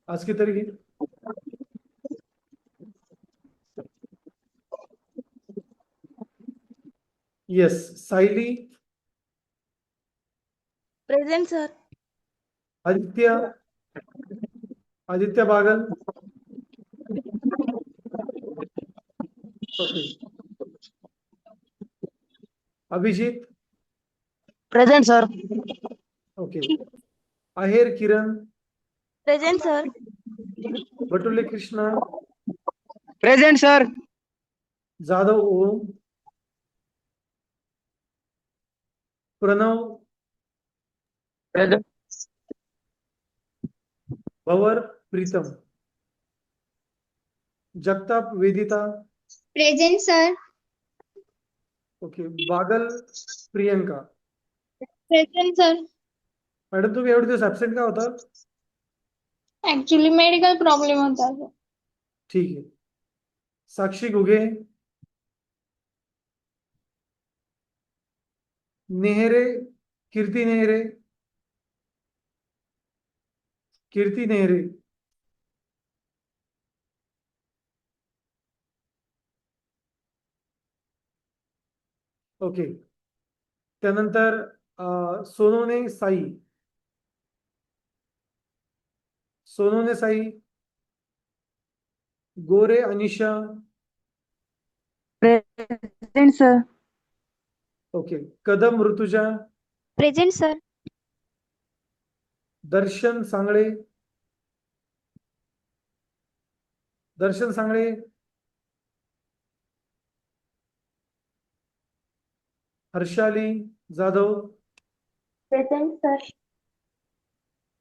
आज की तारीख आहे? Yes, Sayali, present sir. Aditya, Aditya Bagal. Okay, Abhijit. Present sir. Okay, Aher Kiran, present sir. Batule Krishna, present sir. Jadhav Om, Pranav, present. Bhavar Pritam, Jagtap Vedita. Present sir. Okay, Bagal Priyanka. Present sir. Madam तुम्ही एवढे दिवस ऍबसेंट का होता? ऍक्च्युली मेडिकल प्रॉब्लेम होता सर. ठीक आहे. साक्षी घुगे, नेहरे, कीर्ती नेहरे, कीर्ती नेहरे. ओके, त्यानंतर Sonone Sai, Sonone Sai, Gore Anisha. Present sir. Okay, Kadam Rutuja, present sir. Darshan Sangle, Darshan Sangle, Harshali Jadhav, present sir.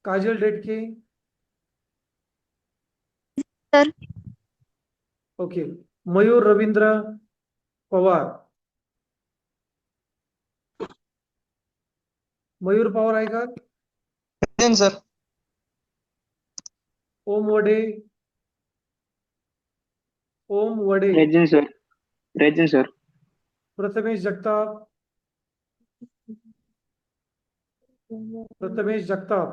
Kajal Detke. Sir. Okay, Mayur Ravindra Pawar, Mayur Pawar आहे का? Present sir. Om Wade, Om Wade, present sir. Present sir. Prathamesh Jagtap, Prathamesh Jagtap,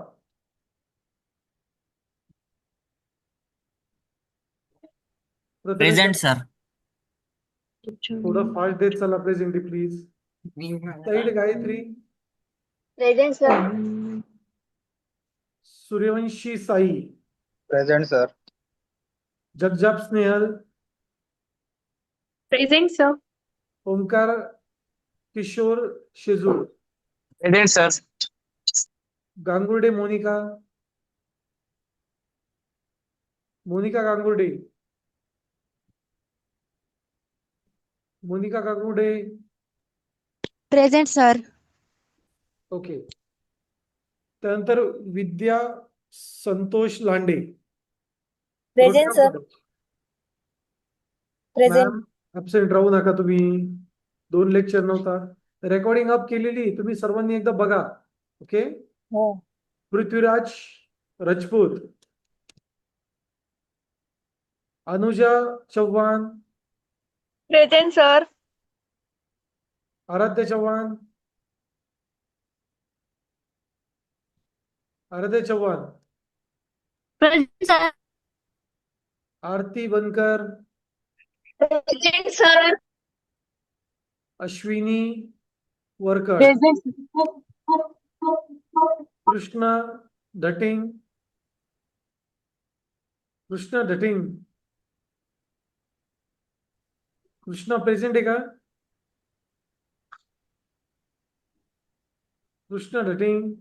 Prathamesh present sir. थोडं फास्ट देत चला presenty please. Said Gayatri, present sir. Suryavanshi Sai, present sir. Jagjap Snehal, present sir. Omkar Kishor Shejul, present sir. Gangurde Monika, Monika Gangurde, Monika Gangurde. Present sir. Okay. त्यानंतर Vidya Santosh Lande. Present sir. Present. Ma'am absent राहू नका तुम्ही. 2 lecture नव्हता. रेकॉर्डिंग अप केलेली तुम्ही सर्वांनी एकदा बघा. ओके. हो. Prithviraj Rajput, Anuja Chavan, present sir. Aaradhya Chavan, Aaradhya Chavan, present sir. Aarti Bankar, present sir. Ashwini Varkad, Krishna Dhating, Krishna Dhating, Krishna present आहे का? Krishna Dhating,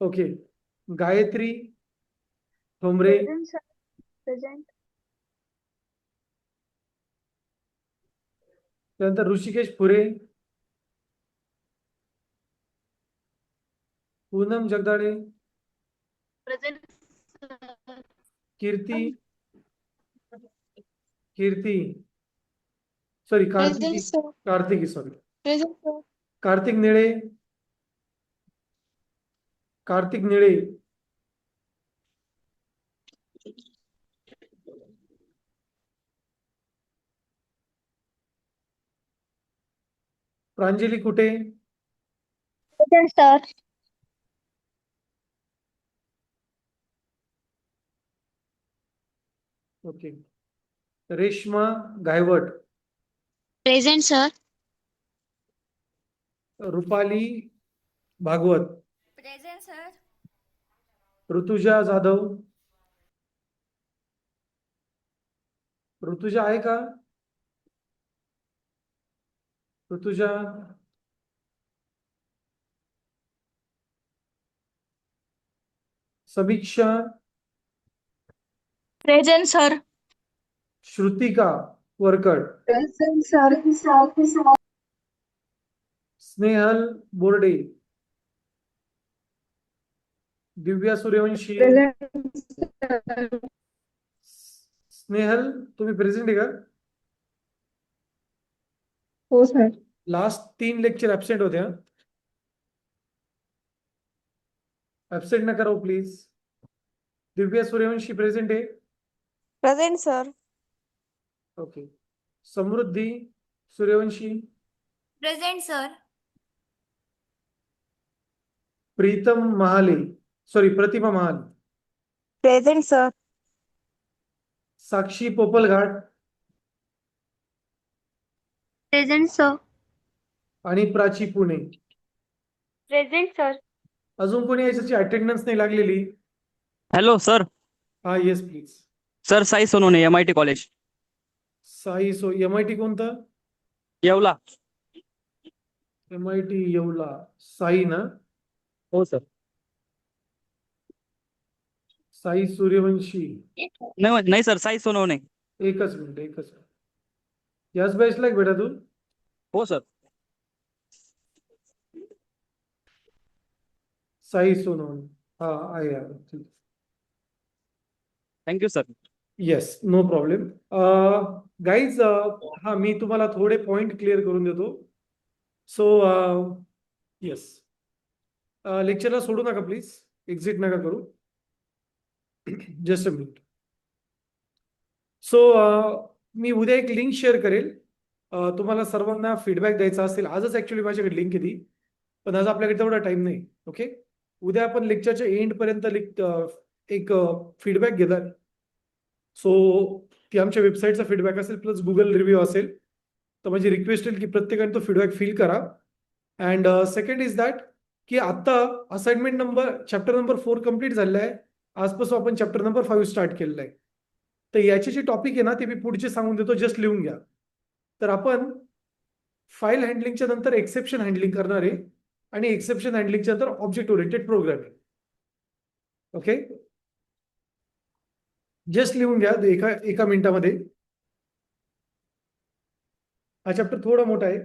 okay. Gayatri Thombare, present sir. Present. त्यानंतर Rushikesh Phure, Poonam Jagdale, present Kirti, Kirti sorry Kartiki, sir. Kartiki sorry, present sir. Kartik Nile, Kartik Nile, Pranjali Kute, present sir. Okay. Reshma Gaywat, present sir. Rupali Bhagwat, present sir. Rutuja Jadhav, Rutuja आहे का? Rutuja, Samiksha, present sir. Shrutika Varkad, present sir. Snehal Borde, Divya Suryavanshi, present. Snehal तुम्ही प्रेझेंट आहे का? हो सर. लास्ट 3 लेक्चर ऍबसेंट होत्या. ऍबसेंट नका राहू प्लीज. दिव्या सूर्यवंशी प्रेझेंट आहे. Present sir. Okay. Samruddhi Suryavanshi, present sir. Pritam Mahale sorry Pratima Mahale, present sir. Sakshi Popalghat present sir. आणि प्राची पुणे. Present sir. अजून कोणी याच्याची अटेंडन्स नाही लागलेली? Hello sir. हा yes please. Sir Sai Sonawane, MIT college, Sai MIT कोणतं? येवला. MIT येवला. साई ना? हो सर. साई सूर्यवंशी. नाही नाही सर, साई सोनवणे. एकच मिनिट. याच बॅचला एक बेटा तू? हो सर. साई सोनवणे. हा आहे ठीक. Thank you sir. Yes, no problem. Guys, हा मी तुम्हाला थोडे पॉइंट क्लिअर करून देतो. सो येस, लेक्चरला सोडू नका प्लीज, एक्झिट नका करू. Just a minute. सो मी उद्या एक लिंक शेअर करेल. तुम्हाला सर्वांना फीडबॅक द्यायचा असेल, आजच ऍक्च्युली माझ्याकडे लिंक येते, पण आज आपल्याकडे तेवढा टाइम नाही. ओके, उद्या आपण लेक्चरच्या एंड पर्यंत एक फीडबॅक घेणार. सो ती आमच्या वेबसाईटचा फीडबॅक असेल प्लस गुगल रिव्ह्यू असेल. तर माझी रिक्वेस्ट येईल की प्रत्येकाने तो फीडबॅक फिल करा. अँड सेकंड इज दॅट की आता असाइनमेंट चॅप्टर नंबर 4 कम्प्लीट झालेला आहे. आजपासून आपण चॅप्टर नंबर 5 स्टार्ट केलेला आहे. तर याचे जे टॉपिक आहे ना ते मी पुढचे सांगून देतो, जस्ट लिहून घ्या. तर आपण फाईल हँडलिंगच्या नंतर एक्सेप्शन हँडलिंग करणार आहे आणि एक्सेप्शन हँडलिंगच्या नंतर object oriented programming. Okay, just लिहून घ्या एका मिनिटामध्ये. हा चॅप्टर थोडा मोठा आहे.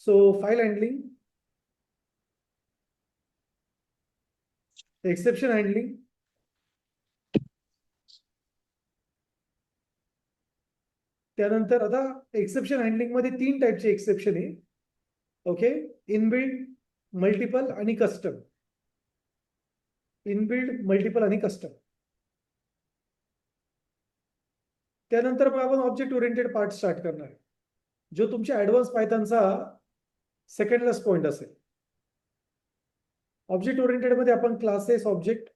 सो फाईल हँडलिंग, एक्सेप्शन हँडलिंग, त्यानंतर आता एक्सेप्शन हँडलिंग मध्ये 3 टाईपचे एक्सेप्शन आहे. ओके, इनबिल्ड, मल्टिपल आणि कस्टम. इनबिल्ड, मल्टिपल आणि कस्टम. त्यानंतर मग आपण ऑब्जेक्ट ओरिएंटेड पार्ट स्टार्ट करणार आहे, जो तुमच्या ऍडव्हान्स पायथॉनचा सेकंड लास्ट पॉइंट असेल. ऑब्जेक्ट ओरिएंटेड मध्ये आपण classes, object,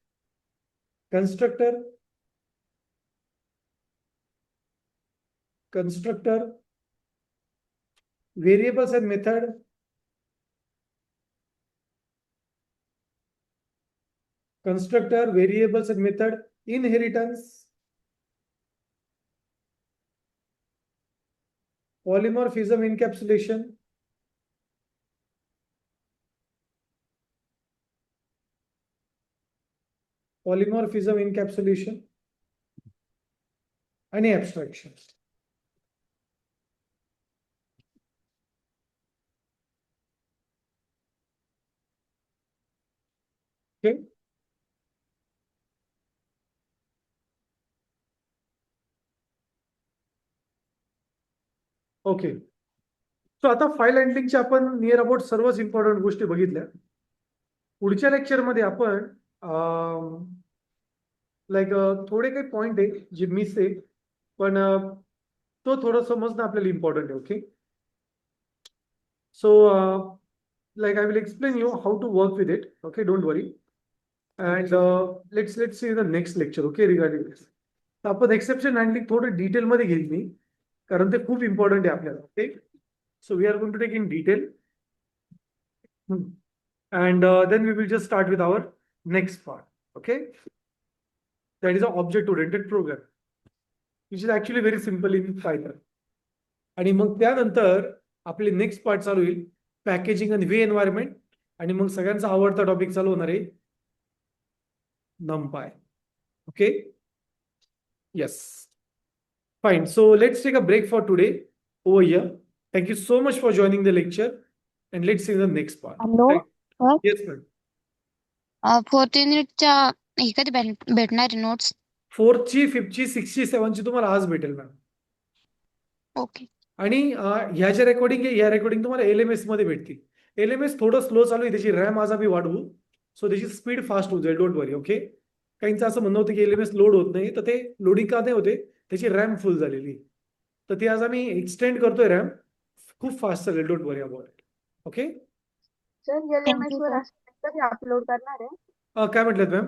constructor, variables and method, constructor, variables and method, inheritance, polymorphism encapsulation, आणि abstraction. Okay. ओके, सो आता फाईल हँडलिंगच्या आपण नियर अबाउट सर्वच इम्पॉर्टंट गोष्टी बघितल्या. पुढच्या लेक्चरमध्ये आपण थोडे काही पॉइंट आहे जे मिस आहे, पण तो थोडं समजणं आपल्याला इम्पॉर्टंट आहे. Okay, so I will explain you how to work with it. Okay, don't worry. And let's see the next lecture. Okay, regarding this. तर आपण एक्सेप्शन हँडलिंग थोडं डिटेलमध्ये घेईल मी, कारण ते खूप इम्पॉर्टंट आहे आपल्याला. Okay, so we are going to take in detail and then we will just start with our next part. Okay, that is an object oriented program which is actually very simple in Python. आणि मग त्यानंतर आपले next part चालू होईल packaging आणि वे environment, आणि मग सगळ्यांचा आवडता topic चालू होणार आहे NumPy. Okay, yes, fine. So let's take a break for today over here. Thank you so much for joining the lecture, and let's see the next part. Hello, Right? sir. Yes, ma'am. 14 युनिटच्या हे कधी भेटणार आहे notes? 4th ची, 5th ची, 6th ची, 7th ची तुम्हाला आज भेटेल मॅम. ओके. आणि ह्या ज्या रेकॉर्डिंग आहे, या रेकॉर्डिंग तुम्हाला LMS मध्ये भेटतील. LMS थोडं स्लो चालू आहे, त्याची रॅम आज आम्ही वाढवू, सो त्याची स्पीड फास्ट होऊ जाईल, डोंट वरी. ओके, काहींचं असं म्हणणं होतं की LMS लोड होत नाही, तर ते लोडिंग का नाही होते, त्याची रॅम फुल झालेली, तर ते आज आम्ही एक्सटेंड करतोय रॅम, खूप फास्ट चालेल, don't worry about it. Okay sir, LMS you, were sir. Assignment कधी अपलोड करणार आहे? काय म्हटलं मॅम?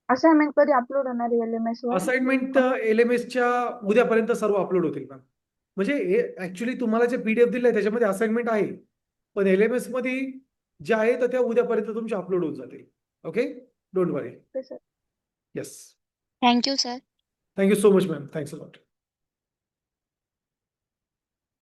असाइनमेंट कधी अपलोड होणार आहे LMS वर? असाइनमेंट LMSच्या उद्यापर्यंत सर्व अपलोड होतील मॅम. म्हणजे ऍक्च्युली तुम्हाला जे PDF दिलंय त्याच्यामध्ये असाइनमेंट आहे, पण LMS मध्ये जे आहे तर त्या उद्यापर्यंत तुमचे अपलोड होऊन जातील. Okay, don't worry. Okay sir. Yes, thank you sir. Thank you so much ma'am, thanks a lot.